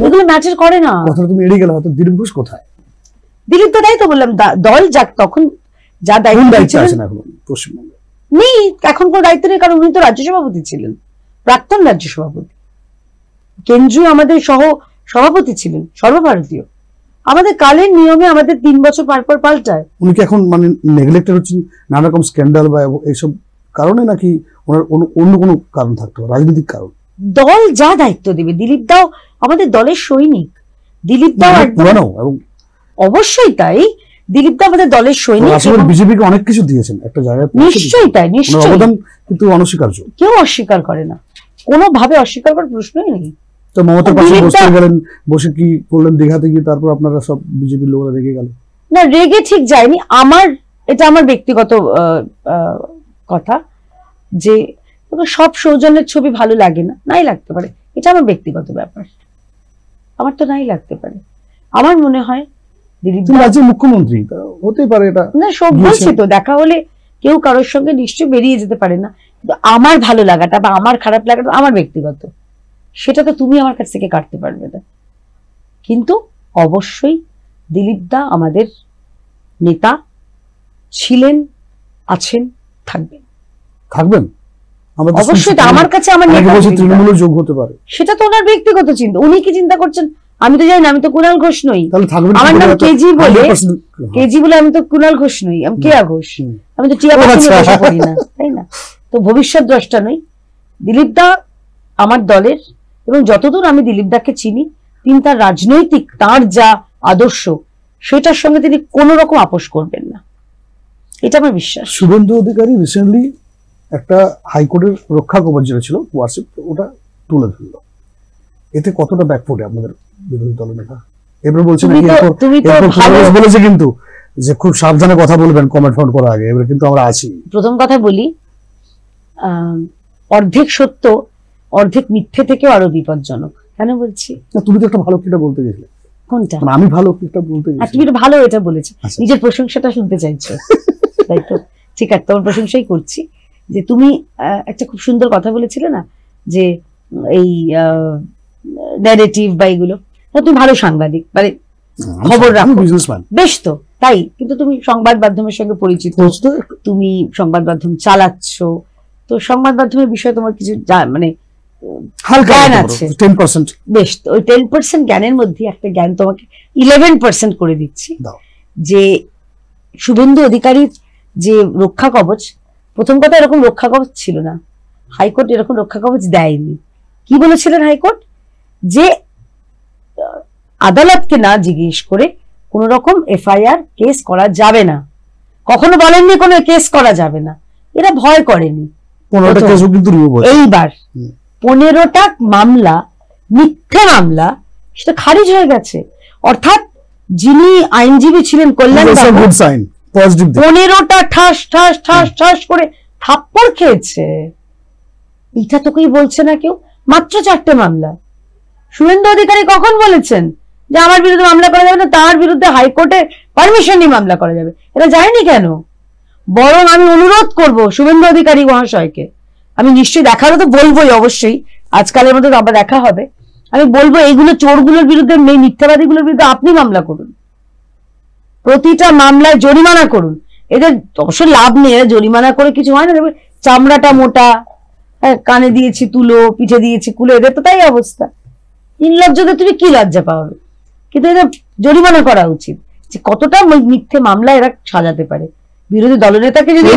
[SPEAKER 1] এগুলো ম্যাটার করে না।
[SPEAKER 2] তুমি এড়িয়ে গেলে হয়তো দিলীপ ঘোষ কোথায়?
[SPEAKER 1] দিলীপ তো তাই তো বললাম, দল যাক তখন যা দায়িত্ব নেই, এখন কোন দায়িত্ব নেই, কারণ উনি তো রাজ্য সভাপতি ছিলেন, প্রাক্তন রাজ্য সভাপতি। কেন্দ্রীয় আমাদের সভাপতি ছিলেন, সর্বভারতীয়। আমাদের কালের নিয়মে আমাদের 3 বছর পর পাল্টায়।
[SPEAKER 2] উনি কি এখন মানে নেগলেক্টেড হচ্ছেন নানা রকম স্ক্যান্ডাল বা এইসব কারণে, নাকি ওনার অন্য কোনো কারণ থাকতো, রাজনৈতিক কারণ?
[SPEAKER 1] দল যা দায়িত্ব দেবে। দিলীপ দাও আমাদের দলের সৈনিক, দিলীপ দাও
[SPEAKER 2] এবং
[SPEAKER 1] অবশ্যই তাই, দিলীপ দা আমাদের দলের সৈনিক।
[SPEAKER 2] বিজেপিকে অনেক কিছু দিয়েছেন একটা জায়গায়,
[SPEAKER 1] নিশ্চয়ই তাই, নিশ্চয়ই
[SPEAKER 2] অবদান কিন্তু অনস্বীকার্য।
[SPEAKER 1] কেউ অস্বীকার করে না, কোনোভাবে অস্বীকার করার প্রশ্নই নেই।
[SPEAKER 2] তো মমতার পাশে বসতে গেলেন, বসে কি করলেন দীঘাতে গিয়ে, তারপর আপনারা সব বিজেপির লোকরা রেগে গেল?
[SPEAKER 1] না, রেগে ঠিক যায়নি। এটা আমার ব্যক্তিগত কথা, যে সব সৌজন্যের ছবি ভালো লাগে না, নাই লাগতে পারে, এটা আমার ব্যক্তিগত ব্যাপার, আমার তো নাই লাগতে পারে। আমার মনে হয় দিলীপ
[SPEAKER 2] রাজ্যের মুখ্যমন্ত্রী হতে পারে, এটা
[SPEAKER 1] না সব বলছি তো, দেখা হলে কেউ কারোর সঙ্গে নিশ্চয়ই বেরিয়ে যেতে পারে না, কিন্তু আমার ভালো লাগাটা বা আমার খারাপ লাগাটা আমার ব্যক্তিগত, সেটা তো তুমি আমার কাছ থেকে কাটতে পারবে না। কিন্তু অবশ্যই দিলীপ দা আমাদের নেতা ছিলেন, আছেন, থাকবেন। অবশ্যই আমার কাছে আমার
[SPEAKER 2] তৃণমূলের যোগ হতে পারে,
[SPEAKER 1] সেটা তো ওনার ব্যক্তিগত চিন্তা। উনি কি চিন্তা করছেন আমি তো জানি না, আমি তো কুণাল ঘোষ নই, আমার নাম কেজি বলে আমি তো কুণাল ঘোষ নই, আমি কেয়া ঘোষ, আমি তো টিয়া পাখি করি না, তাই না? তো ভবিষ্যৎ দ্রষ্টা নই। দিলীপ দা আমার দলের, এবং যতদূর আমি দিলীপ দাকে চিনি, তিনি তার রাজনৈতিক, তার যা আদর্শ, সেটার সঙ্গে তিনি কোন রকম আপোষ করবেন না, এটা আমার বিশ্বাস।
[SPEAKER 2] শুভেন্দু অধিকারী রিসেন্টলি একটা হাইকোর্টের রক্ষা কবচ যেটা ছিল ওয়াটসঅ্যাপ, ওটা তুলে ধরলো, এতে কতটা ব্যাকফুটে আপনাদের বিরোধী দলের নেতা? এবার বলছে বলেছে কিন্তু যে খুব সাবধানে কথা বলবেন কমেন্ট ফন্ট করার আগে, এবার কিন্তু আমরা আছি।
[SPEAKER 1] প্রথম কথা বলি, অর্ধেক সত্য অর্ধেক মিথ্যে থেকেও আরো বিপজ্জনক। কেন বলছি?
[SPEAKER 2] তুমি তো একটা ভালো কিটা বলতে গেছিলে।
[SPEAKER 1] কোনটা?
[SPEAKER 2] আমি ভালো কিটা বলতে গেছি।
[SPEAKER 1] তুমি তো ভালো এটা বলেছো, নিজের প্রশংসাটা শুনতে চাইছো, তাই তো? ঠিক আছে, তোমার প্রশংসাই করছি, যে তুমি একটা খুব সুন্দর কথা বলেছিলে না, যে এই ন্যারেটিভ বা এগুলো, তুমি ভালো সাংবাদিক, মানে খবর রাখো, বেশ তো তাই, কিন্তু তুমি সংবাদ মাধ্যমের সঙ্গে পরিচিত, তুমি সংবাদ মাধ্যম চালাচ্ছ, তো সংবাদ মাধ্যমের বিষয়ে তোমার কিছু মানে জ্ঞান আছে,
[SPEAKER 2] 10%।
[SPEAKER 1] বেশ, তো ওই 10% জ্ঞানের মধ্যে একটা জ্ঞান তোমাকে 11% করে দিচ্ছি, যে শুভেন্দু অধিকারীর যে রক্ষা কবচ, প্রথম কথা এরকম রক্ষা কবচ ছিল না, হাইকোর্ট এরকম রক্ষা কবচ দেয়নি। কি বলেছিলেন হাইকোর্ট? যে আদালতকে না জিজ্ঞেস করে কোন রকম এফআইআর কেস করা যাবে না, কখনো বলেননি কোনো কেস করা যাবে না, এরা ভয় করেনি। এইবার 15টা মামলা, মিথ্যে মামলা, সেটা খারিজ হয়ে গেছে। অর্থাৎ যিনি আইনজীবী ছিলেন কল্যাণ,
[SPEAKER 2] পজিটিভ
[SPEAKER 1] 15টা ঠাস ঠাস ঠাস ঠাস করে থাপ্পড় খেয়েছে। এটা তোকেই বলছে না কেউ। মাত্র 4টে মামলা। শুভেন্দু অধিকারী কখন বলেছেন যে আমার বিরুদ্ধে মামলা করা যাবে না, তার বিরুদ্ধে হাইকোর্টে পারমিশন নিয়ে মামলা করা যাবে? এটা যায়নি কেন? বরং আমি অনুরোধ করব শুভেন্দু অধিকারী মহাশয়কে, আমি নিশ্চয়ই দেখারও তো বলবোই, অবশ্যই আজকালের মধ্যে আবার দেখা হবে, আমি বলবো এইগুলো চোরগুলোর বিরুদ্ধে, মিথ্যাবাদীগুলোর বিরুদ্ধে আপনি মামলা করুন, প্রতিটা মামলায় জরিমানা করুন। এদের অবশ্য লাভ নেই, এরা জরিমানা করে কিছু হয় না, দেখবে চামড়াটা মোটা, কানে দিয়েছি তুলো, পিঠে দিয়েছি কুলো, এদের তো তাই অবস্থা। নির্লজ্জদের তুমি কি লজ্জা পাবে? কিন্তু এদের জরিমানা করা উচিত, যে কতটা মিথ্যে মামলা এরা সাজাতে পারে। বিরোধী দলনেতাকে যদি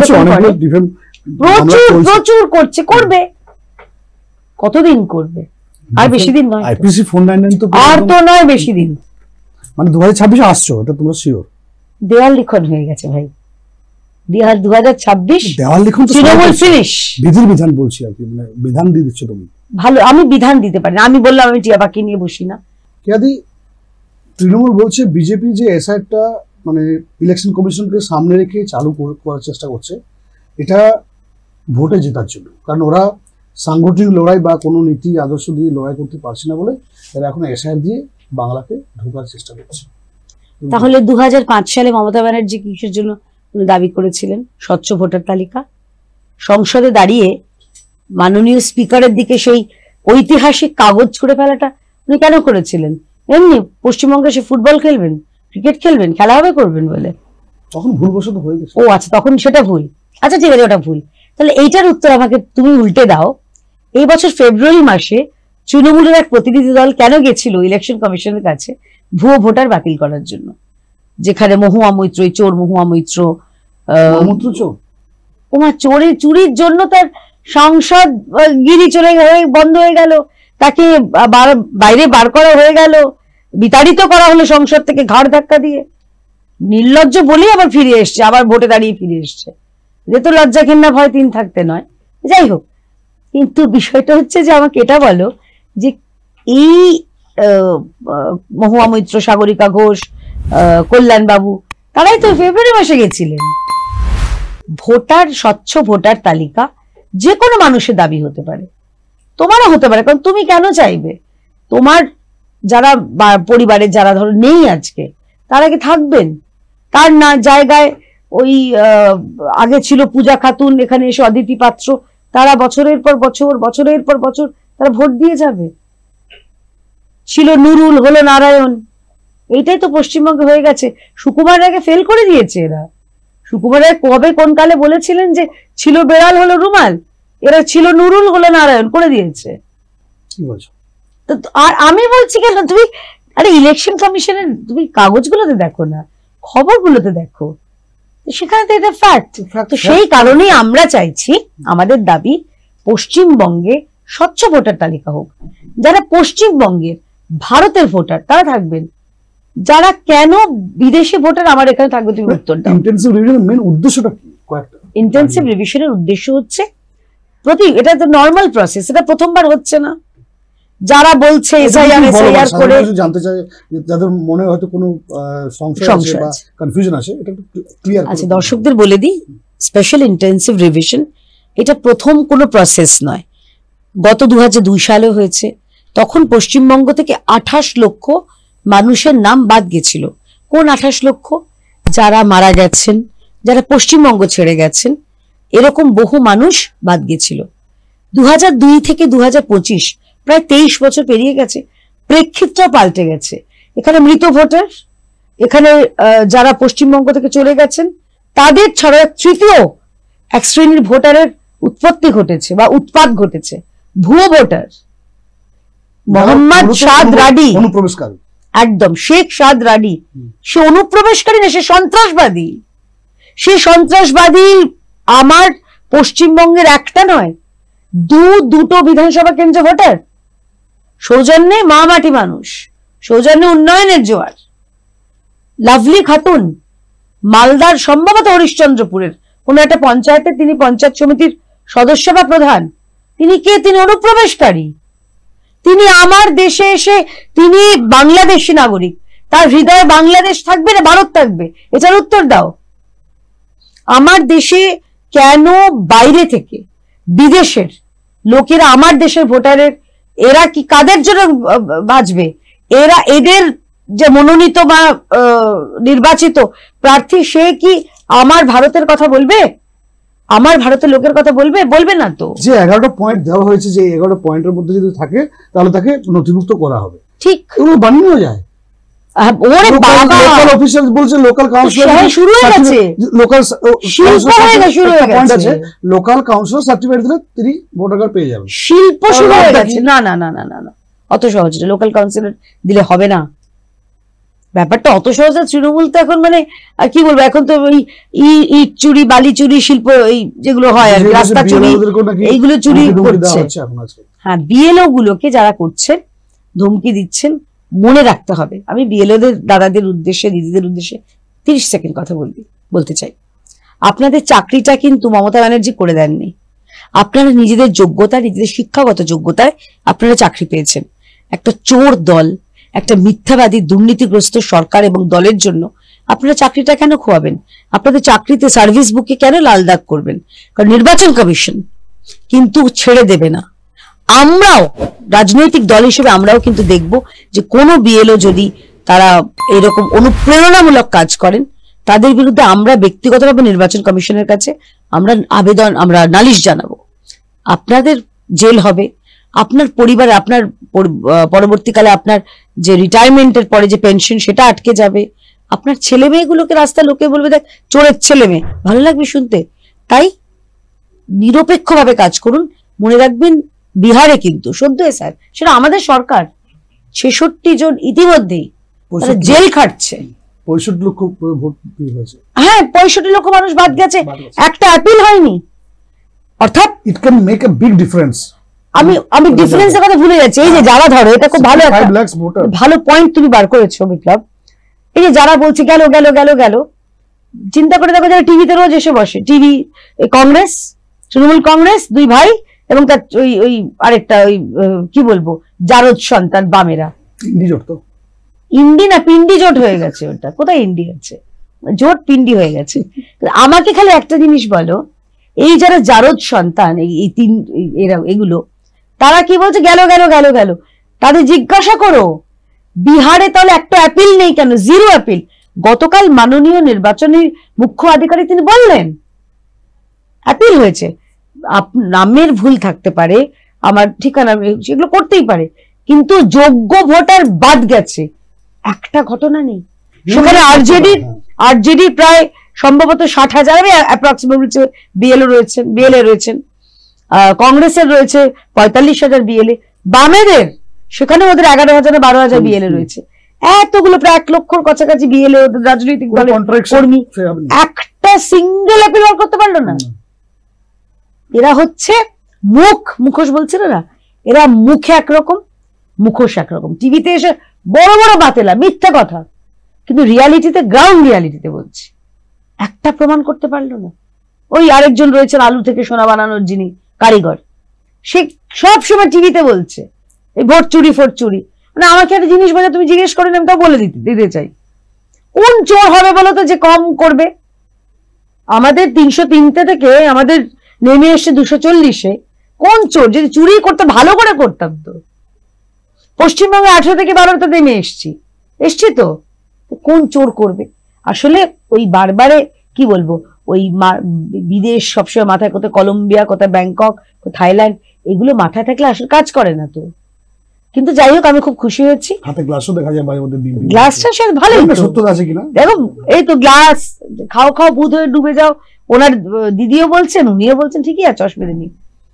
[SPEAKER 1] প্রচুর প্রচুর করছে, করবে, কতদিন করবে? আর বেশি দিন নয়,
[SPEAKER 2] আইপিসি 499 তো
[SPEAKER 1] আর তো নয় বেশি দিন,
[SPEAKER 2] মানে 2026 আসছো, এটা তোমরা শিওর?
[SPEAKER 1] দেওয়াল লিখন হয়ে গেছে ভাই, 2026
[SPEAKER 2] দেওয়াল লিখন তো
[SPEAKER 1] তৃণমূল ফিনিশ।
[SPEAKER 2] বিধির বিধান বলছি আর কি, মানে বিধান দিয়ে দিচ্ছ তুমি।
[SPEAKER 1] ভালো, আমি বিধান দিতে পারি না, আমি বললাম আমি টিয়া পাখি নিয়ে বসি না।
[SPEAKER 2] কেয়াদি, তৃণমূল বলছে বিজেপি যে এসআইআরটা মানে ইলেকশন কমিশনকে সামনে রেখে চালু করার চেষ্টা করছে, এটা ভোটে জেতার জন্য, কারণ ওরা সাংগঠনিক লড়াই বা কোনো নীতি আদর্শ দিয়ে লড়াই করতে পারছে না বলে এরা এখন এসআইআর দিয়ে বাংলাকে ঢোকার চেষ্টা করছে।
[SPEAKER 1] তাহলে 2005 সালে মমতা ব্যানার্জি কিসের জন্য দাবি করেছিলেন স্বচ্ছ ভোটার তালিকা? সংসদে দাঁড়িয়ে মাননীয় স্পিকারের দিকে সেই ঐতিহাসিক কাগজ করে ফেলাটা উনি কেন করেছিলেন? এমনি পশ্চিমবঙ্গে সে ফুটবল খেলবেন, ক্রিকেট খেলবেন, খেলা হবে করবেন বলে?
[SPEAKER 2] তখন ভুলবশত হয়ে গেছে।
[SPEAKER 1] ও আচ্ছা, তখন সেটা ভুল। আচ্ছা ঠিক আছে, ওটা ভুল। তাহলে এইটার উত্তর আমাকে তুমি উল্টে দাও। এই বছর ফেব্রুয়ারি মাসে তৃণমূলের এক প্রতিনিধি দল কেন গেছিল ইলেকশন কমিশনের কাছে ভুয়ো ভোটার বাতিল করার জন্য? যেখানে মহুয়া মৈত্র, চোর মহুয়া মৈত্র, ওমা চুরির জন্য তার সংসদ গিরি বন্ধ হয়ে গেল, তাকে বাইরে বার করা হয়ে গেল, বিতাড়িত করা হলো সংসদ থেকে ঘাড় ধাক্কা দিয়ে। নির্লজ্জ বলেই আবার ফিরে এসছে, আবার ভোটে দাঁড়িয়ে ফিরে এসছে। যে তো লজ্জা ঘেন্না ভয় তিন থাকতে নয়। যাই হোক, কিন্তু বিষয়টা হচ্ছে যে আমাকে এটা বলো যে এই মহুয়া মৈত্র, সাগরিকা ঘোষ, কল্যাণ বাবু, তারাই তো ফেব্রুয়ারি মাসে গেছিলেন। ভোটার, স্বচ্ছ ভোটার তালিকা যে কোনো মানুষের দাবি হতে পারে, তোমারও হতে পারে, কারণ তুমি কেন চাইবে? তোমার যারা পরিবারের যারা ধরো নেই আজকে, তারা কি থাকবেন? তার না জায়গায় ওই আগে ছিল পূজা খাতুন, এখানে এসে অদিতি পাত্র, তারা বছরের পর বছর, বছরের পর বছর তারা ভোট দিয়ে যাবে। ছিল নুরুল, হলো নারায়ণ। এইটাই তো পশ্চিমবঙ্গে হয়ে গেছে। সুকুমার রায়কে ফেল করে দিয়েছে এরা। সুকুমার রায় কবে কোন কালে বলেছিলেন যে ছিল বেড়াল হলো রুমাল, এরা ছিল নুরুল, হলো নারায়ণ করে দিয়েছে। আর আমি বলছি কেন, তুমি আরে ইলেকশন কমিশনের তুমি কাগজগুলোতে দেখো না, খবরগুলোতে দেখো, সেখানে তো এটা ফ্যাক্ট। তো সেই কারণেই আমরা চাইছি, আমাদের দাবি পশ্চিমবঙ্গে স্বচ্ছ ভোটার তালিকা হোক। যারা পশ্চিমবঙ্গের ভারতের ভোটার তারা থাকবেন, যারা কেন বিদেশি ভোটার আমার এখানে থাকবে, তুমি উত্তর দাও।
[SPEAKER 2] ইন্টেনসিভ রিভিশনের মেইন উদ্দেশ্যটা কি?
[SPEAKER 1] ইন্টেনসিভ রিভিশনের উদ্দেশ্য হচ্ছে এটা তো নরমাল প্রসেস, এটা প্রথমবার হচ্ছে না। যারা বলছে এসআইআর করে,
[SPEAKER 2] জানতে চাই যাদের মনে হয়তো কোনো সংশয় আছে বা কনফিউশন আছে, এটা একটু ক্লিয়ার।
[SPEAKER 1] আচ্ছা, দর্শকদের বলে দিই, স্পেশাল ইন্টেনসিভ রিভিশন এটা প্রথম কোনো প্রসেস নয়। গত 2002 সালে হয়েছে, তখন পশ্চিমবঙ্গ থেকে 28 লক্ষ মানুষের নাম বাদ গেছিল। কোন 28 লক্ষ? যারা মারা গেছেন, যারা পশ্চিমবঙ্গ ছেড়ে গেছেন, এরকম বহু মানুষ বাদ গেছিল। 2002 থেকে 2025 প্রায় 23 বছর পেরিয়ে গেছে, প্রেক্ষিতটা পাল্টে গেছে। এখানে মৃত ভোটার, এখানে যারা পশ্চিমবঙ্গ থেকে চলে গেছেন তাদের ছাড়া তৃতীয় এক শ্রেণীর ভোটারের উৎপত্তি ঘটেছে বা উৎপাদ ঘটেছে, ভুয়ো ভোটার। মোহাম্মদ সাদ রাডি,
[SPEAKER 2] অনুপ্রবেশকারী,
[SPEAKER 1] একদম শেখ সাদ রাডি, সে অনুপ্রবেশকারী না, সে সন্ত্রাসবাদী। সে সন্ত্রাসবাদী আমার পশ্চিমবঙ্গের একটা নয়, দুটো বিধানসভা কেন্দ্র ভোটার। সৌজন্যে মা মাটি মানুষ, সৌজন্যে উন্নয়নের জোয়ার। লাভলি খাতুন, মালদার, সম্ভবত হরিশ্চন্দ্রপুরের কোন একটা পঞ্চায়েতে তিনি পঞ্চায়েত সমিতির সদস্য বা প্রধান। তিনি কে? তিনি অনুপ্রবেশকারী। তিনি আমার দেশে এসে, তিনি বাংলাদেশি নাগরিক, তার হৃদয়ে বাংলাদেশ থাকবে না ভারত থাকবে? এটার উত্তর দাও। আমার দেশে কেন বাইরে থেকে বিদেশের লোকেরা আমার দেশের ভোটারের এরা কি কাদের জন্য বাঁচবে? এরা এদের যে মনোনীত বা নির্বাচিত প্রার্থী সে কি আমার ভারতের কথা বলবে? আমার ভারতের লোকের কথা বলবে? বলবে না তো।
[SPEAKER 2] যে 11টা পয়েন্ট দেওয়া হয়েছে, যে 11টা পয়েন্টের মধ্যে যদি থাকে তাহলে তাকে নথিভুক্ত করা হবে।
[SPEAKER 1] ঠিক,
[SPEAKER 2] এগুলো বানিয়ে যায়।
[SPEAKER 1] ওরে বাবা,
[SPEAKER 2] লোকাল অফিশিয়াল বলছে, লোকাল কাউন্সিলর
[SPEAKER 1] শুরু হয়ে গেছে,
[SPEAKER 2] লোকাল
[SPEAKER 1] শিল্প হয়ে গেছে, শুরু হয়ে গেছে।
[SPEAKER 2] লোকাল কাউন্সিলর সার্টিফিকেট দিলে তিনি ভোটার কার্ড পেয়ে যাবেন।
[SPEAKER 1] শিল্প শুরু হয়ে গেছে। না না না না না না, অত সহজ না। লোকাল কাউন্সিলর দিলে হবে না, ব্যাপারটা অত সহজ না। তৃণমূল তো এখন মানে কি বলবো, এখন তো ওই ইট চুরি, বালি চুরি, শিল্প এই যেগুলো হয় আর রাস্তা চুরি, এইগুলো চুরি করছে। হ্যাঁ, বিএলও গুলোকে যারা করছেন ধমকি দিচ্ছেন, মনে রাখতে হবে। আমি বিএলওদের দাদাদের উদ্দেশ্যে, দিদিদের উদ্দেশ্যে 30 সেকেন্ড কথা বলতে চাই। আপনাদের চাকরিটা কিন্তু মমতা ব্যানার্জি করে দেননি। আপনারা নিজেদের যোগ্যতা, নিজেদের শিক্ষাগত যোগ্যতায় আপনারা চাকরি পেয়েছেন। একটা চোর দল, একটা মিথ্যাবাদী দুর্নীতিগ্রস্ত সরকার এবং দলের জন্য আপনারা চাকরিটা কেন খোয়াবেন? আপনাদের চাকরিতে সার্ভিস বুকে কেন লাল দাগ করবেন? কারণ নির্বাচন কমিশন কিন্তু ছেড়ে দেবে না। আমরাও রাজনৈতিক দল হিসেবে আমরাও কিন্তু দেখব যে কোনো বিএলও যদি তারা এরকম অনুপ্রেরণামূলক কাজ করেন, তাদের বিরুদ্ধে আমরা ব্যক্তিগতভাবে নির্বাচন কমিশনের কাছে আমরা নালিশ জানাবো। আপনাদের জেল হবে, আপনার পরিবারে, আপনার পরবর্তীকালে আপনার যে রিটায়ারমেন্টের পরে যে পেনশন সেটা আটকে যাবে। আপনার ছেলে মেয়েগুলোকে রাস্তা লোকে বলবে দেখ চোরের ছেলে মেয়ে, ভালো লাগবে শুনতে। তাই নিরপেক্ষভাবে কাজ করুন। মনে রাখবেন, বিহারে কিন্তু সদ্য স্যার, সেটা আমাদের সরকার, 66 জন ইতিমধ্যেই জেল খাটছে।
[SPEAKER 2] 65 লক্ষ ভোট হয়েছে।
[SPEAKER 1] হ্যাঁ, 65 লক্ষ মানুষ বাদ গেছে, একটা অ্যাপিল হয়নি। অর্থাৎ
[SPEAKER 2] it can make a big difference.
[SPEAKER 1] আমি ডিফারেন্সের কথা ভুলে যাচ্ছি। এই যে যারা, ধরো এটা খুব ভালো একটা ভালো পয়েন্ট তুমি বার করেছো বিপ্লব। এই যে যারা বলছে গেল গেল গেল গেল, চিন্তা করে দেখো যারা টিভিতে রোজ এসে বসে, টিভি কংগ্রেস, তৃণমূল কংগ্রেস, দুই ভাই এবং তার ওই আরেকটা ওই কি বলবো জারদ সন্তান বামেরা,
[SPEAKER 2] ইন্ডি জোট। তো
[SPEAKER 1] ইন্ডি না পিন্ডি জোট হয়ে গেছে। ওটা কোথায় ইন্ডি আছে, জোট পিন্ডি হয়ে গেছে। আমাকে খালি একটা জিনিস বলো, এই যারা জারদ সন্তান, এই তিন এরা, এগুলো তারা কি বলছে গেল গেল গেল গেল, তাদের জিজ্ঞাসা করো বিহারে তাহলে একটা অ্যাপিল নেই কেন, জিরো অ্যাপিল। গতকাল মাননীয় নির্বাচনী মুখ্য আধিকারিক তিনি বললেন অ্যাপিল হয়েছে। নামের ভুল থাকতে পারে, আমার ঠিকানা, সেগুলো করতেই পারে, কিন্তু যোগ্য ভোটার বাদ গেছে, একটা ঘটনা নেই। সেখানে আরজেডি প্রায় সম্ভবত 60,000, অ্যাপ্রক্সিমেটলি বিএলএ রয়েছেন, কংগ্রেসের রয়েছে 45,000 বিএলএ, বামেদের সেখানে ওদের 11,000 12,000 বিএলএ রয়েছে। এতগুলো প্রায় 1 লক্ষর কাছাকাছি বিএলএ রাজনৈতিক দলের কর্মী, একটা সিঙ্গেল অ্যাপিল করতে পারলো না। এরা হচ্ছে মুখোশ বলছিল না, এরা মুখে একরকম, মুখোশ একরকম, টিভিতে এসে বড় বড় বাতেলা মিথ্যা কথা, কিন্তু রিয়ালিটিতে, গ্রাউন্ড রিয়ালিটিতে বলছি, একটা প্রমাণ করতে পারলো না। ওই আরেকজন রয়েছেন আলু থেকে সোনা বানানোর যিনি কারিগর, সে সব সময় টিভিতে বলছে এই ভোট চুরি ফোট চুরি। মানে আমাকে একটা জিনিস বলে তুমি জিজ্ঞেস করেন, আমি তা বলে দিতে চাই, কোন চোর হবে বলো তো যে কম করবে? আমাদের 303 থেকে আমাদের নেমে এসে 240-এ, কোন চোর? যদি চুরি করতে ভালো করে করতাম তো। পশ্চিমবঙ্গে 18 থেকে 12তে নেমে এসছি তো, কোন চোর করবে? আসলে ওই বারবারে কি বলবো, ওই বিদেশ সবসময় মাথায়, কোথায় কলম্বিয়া, কোথায় ব্যাংকক, কোথায় থাইল্যান্ড, এগুলো মাথায় থাকলে আসলে কাজ করে না তো। কিন্তু যাই হোক, আমি খুব খুশি হয়েছি।
[SPEAKER 2] হাতে গ্লাসও দেখা যায়,
[SPEAKER 1] গ্লাসটা সে ভালোই তো,
[SPEAKER 2] সত্য আছে কিনা
[SPEAKER 1] দেখো, এই তো গ্লাস, খাও খাও বুধ হয়ে ডুবে যাও, ওনার দিদিও বলছেন, উনিও বলছেন, ঠিকই আছে, অসুবিধা নেই।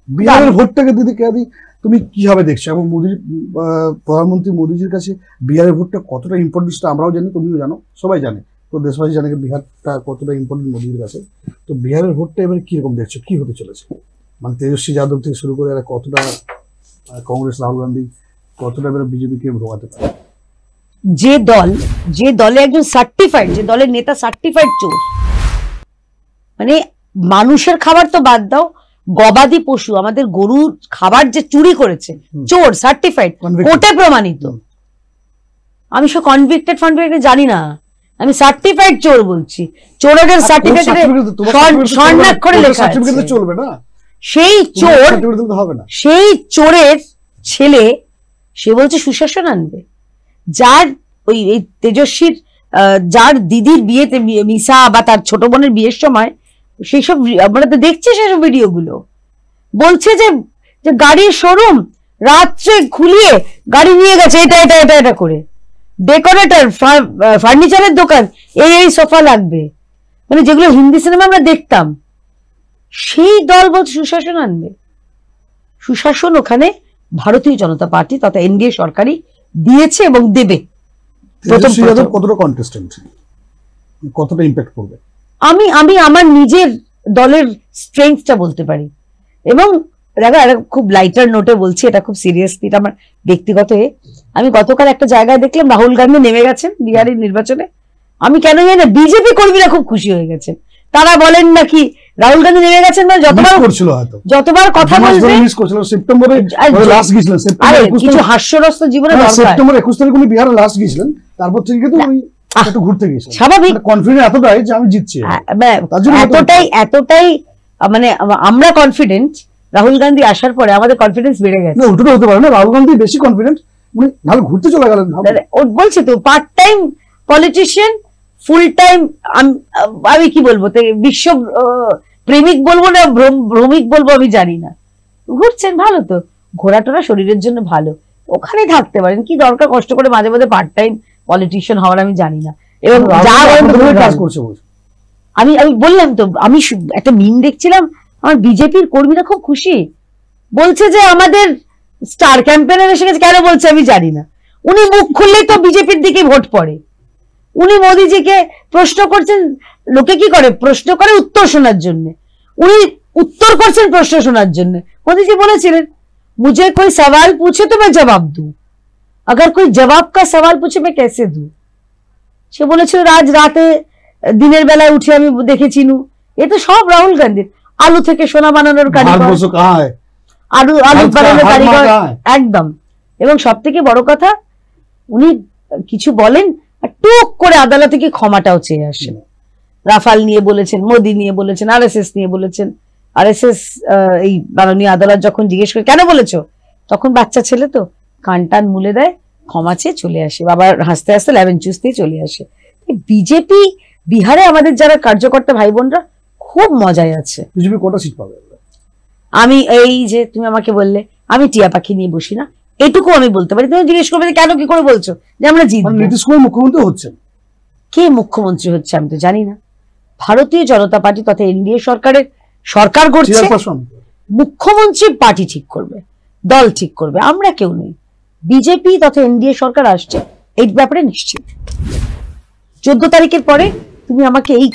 [SPEAKER 2] বিহারের ভোটটাকে দিদি কেদি তুমি কিভাবে দেখছো, এবং মোদী, প্রধানমন্ত্রী মোদীজির কাছে বিহারের ভোটটা কতটা ইম্পর্টেন্স আমরাও জানি, তুমিও জানো, সবাই জানে, তো দেশবাসী জানে বিহারটা কতটা ইম্পর্টেন্ট মোদীর কাছে। তো বিহারের ভোটটা এবারে কিরকম দেখছো, কি হতে চলেছে? মানে তেজস্বী যাদব থেকে শুরু করে এরা কতটা, কংগ্রেস রাহুল গান্ধী কতটা এবারে বিজেপিকে ভোগাতে পারে?
[SPEAKER 1] যে দলে একজন সার্টিফাইড, যে দলের নেতা সার্টিফাইড চোর, মানে মানুষের খাবার তো বাদ দাও, গবাদি পশু, আমাদের গরুর খাবার যে চুরি করেছে, চোর সার্টিফাইড, কোর্টে প্রমাণিত। আমি সব কনভিক্টেড জানি না, আমি সার্টিফাইড চোর বলছি, চোরের সার্টিফিকেটে স্বর্ণাক্ষরে লেখা আছে
[SPEAKER 2] চলবে না।
[SPEAKER 1] সেই চোর,
[SPEAKER 2] হবে না,
[SPEAKER 1] সেই চোরের ছেলে সে বলছে সুশাসন আনবে। যার ওই তেজস্বীর যার দিদির বিয়েতে মিসা বা তার ছোট বোনের বিয়ের সময় সেই সব আমরা তো দেখছি সেসব ভিডিওগুলো, বলছে যে গাড়ির শোরুম রাত্রে খুলিয়ে গাড়ি নিয়ে গেছে এটা এটা এটা এটা করে, ডেকোরেটর ফার্নিচারের দোকান এই সোফা লাগবে, মানে যেগুলো হিন্দি সিনেমা আমরা দেখতাম। সেই দল বলছে সুশাসন আনবে। সুশাসন ওখানে ভারতীয় জনতা পার্টি তথা এনডিএ সরকারই দিয়েছে এবং দেবে।
[SPEAKER 2] কতটা কন্টেস্টেন্ট, কতটা ইম্প্যাক্ট করবে
[SPEAKER 1] আমি আমি আমার নিজের দলের স্ট্রেংথটা বলতে পারি। এবং দেখো এটা খুব লাইটার নোটে বলছি, এটা খুব সিরিয়াসলি, এটা আমার ব্যক্তিগত আমি গতকাল একটা জায়গায় দেখলাম রাহুল গান্ধী নেমে গেছেন বিহারের নির্বাচনে। আমি কেন জানি না বিজেপি কর্মীরা খুব খুশি হয়ে গেছেন। তারা বলেন নাকি রাহুল গান্ধী নেমে গেছেন, মানে যতবার কথা বলবে
[SPEAKER 2] সেপ্টেম্বরে লাস্ট গিয়েছিলেন,
[SPEAKER 1] কিছু হাস্যরস্ত জীবনে
[SPEAKER 2] সেপ্টেম্বর 21 তারিখ উনি বিহারে লাস্ট গিয়েছিলেন, তারপর থেকে কিন্তু উনি একটু ঘুরতে গিয়েছিলেন।
[SPEAKER 1] স্বাভাবিক,
[SPEAKER 2] কনফিডেন্স এতটাই যে আমি জিতছি,
[SPEAKER 1] এতটাই মানে আমরা কনফিডেন্ট। রাহুল গান্ধী আসার পরে আমাদের কনফিডেন্স বেড়ে গেছে।
[SPEAKER 2] উল্টোটা হতে পারে না, রাহুল গান্ধী বেশি কনফিডেন্ট, উনি ভালো ঘুরতে চলে গেলেন।
[SPEAKER 1] বলছি তো part time politician, full time আমি কি বলবো বিশ্ব প্রেমিক বলবো না ভ্রমিক বলবো আমি জানি না, ঘুরছেন। ভালো তো, ঘোরাটোরা শরীরের জন্য ভালো, ওখানে থাকতে পারেন, কি দরকার কষ্ট করে মাঝে মাঝে পার্ট টাইম পলিটিশিয়ান হওয়ার, আমি জানি না। এবং যা কাজ করছে আমি বললাম তো, আমি একটা মিম দেখছিলাম, আমার বিজেপির কর্মীরা খুব খুশি, বলছে যে আমাদের স্টার ক্যাম্পেইনার এসে গেছে। কেন বলছে আমি জানি না, উনি মুখ খুললেই তো বিজেপির দিকে ভোট পড়ে। উনি মোদিজিকে প্রশ্ন করছেন, লোকে কি করে প্রশ্ন করে উত্তর শোনার জন্য, উনি উত্তর করছেন প্রশ্ন শোনার জন্য। মোদিজি বলেছিলেন মুঝে কোই সওয়াল পুছে তো मैं জবাব দু, अगर कोई जवाब का सवाल पूछे मैं कैसे दूं। সে বলেছিল আজ রাতে দিনের বেলায় উঠে আমি দেখেছি, এ তো সব রাহুল গান্ধীর। আলু থেকে সোনা বানানোর কারিগর, আলু বানানোর কারিগর একদম। এবং সব থেকে বড় কথা, উনি কিছু বলেন আর টুক করে আদালতে কি ক্ষমাটাও চেয়ে আসেন। রাফাল নিয়ে বলেছেন, মোদি নিয়ে বলেছেন, আরএসএস নিয়ে বলেছেন। আরএসএস এই মাননীয় আদালত যখন জিজ্ঞেস করে কেন বলেছো, তখন বাচ্চা ছেলে তো কান টান মুলে দেয়, ক্ষমা চেয়ে চলে আসে, বাবার হাসতে হাসতে লেমন জুস দিয়ে চলে আসে। বিজেপি বিহারে আমাদের যারা কার্যকর্তা ভাই বোনরা খুব মজায় আছে।
[SPEAKER 2] বিজেপি কটা সিট পাবে?
[SPEAKER 1] আমি এই যে তুমি আমাকে বললে আমি টিয়া পাখি নিয়ে বসি না, এটুকু আমি বলতে পারি। তুমি জিজ্ঞেস করবে কেন কি করে বলছো যে আমরা জিতবো।
[SPEAKER 2] নীতিশ কুমার মুখ্যমন্ত্রী হচ্ছেন,
[SPEAKER 1] কে মুখ্যমন্ত্রী হচ্ছে আমি তো জানি না। ভারতীয় জনতা পার্টি তথা এনডিএ সরকারের সরকার করছে, মুখ্যমন্ত্রী পার্টি ঠিক করবে, দল ঠিক করবে, আমরা কেউ নেই। বিজেপি তথা এনডিএ সরকার আসছে, এই ব্যাপারে নিশ্চিত। 14 তারিখের পরে তুমি আমাকে এই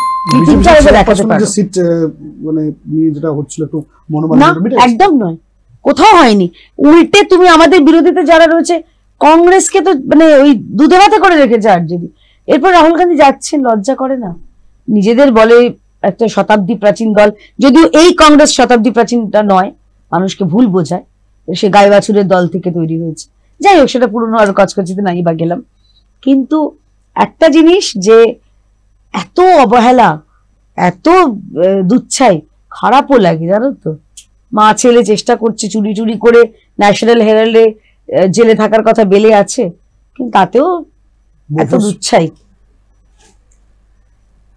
[SPEAKER 1] একদম নয়, কোথাও হয়নি। উল্টে তুমি আমাদের বিরোধীতে যারা রয়েছে কংগ্রেসকে তো মানে ওই দুধে ভাতে করে রেখেছে আরজেডি। এরপর রাহুল গান্ধী যাচ্ছেন, লজ্জা করে না? নিজেদের বলে একটা শতাব্দী প্রাচীন দল, যদিও এই কংগ্রেস শতাব্দী প্রাচীনটা নয়, মানুষকে ভুল বোঝায়, সে গায়ে বাছুরের দল থেকে তৈরি হয়েছে। যাই হোক, সেটা পুরনো আর কচকচিতে নাই বা গেলাম। কিন্তু একটা জিনিস যে এত অবহেলা, এত দুচ্ছাই, খারাপও লাগে জানো তো। মা ছেলে চেষ্টা করছে চুরি চুরি করে ন্যাশনাল হেরাল্ডে জেলে থাকার কথা বেলে আছে, কিন্তু তাতেও এত দুচ্ছাই।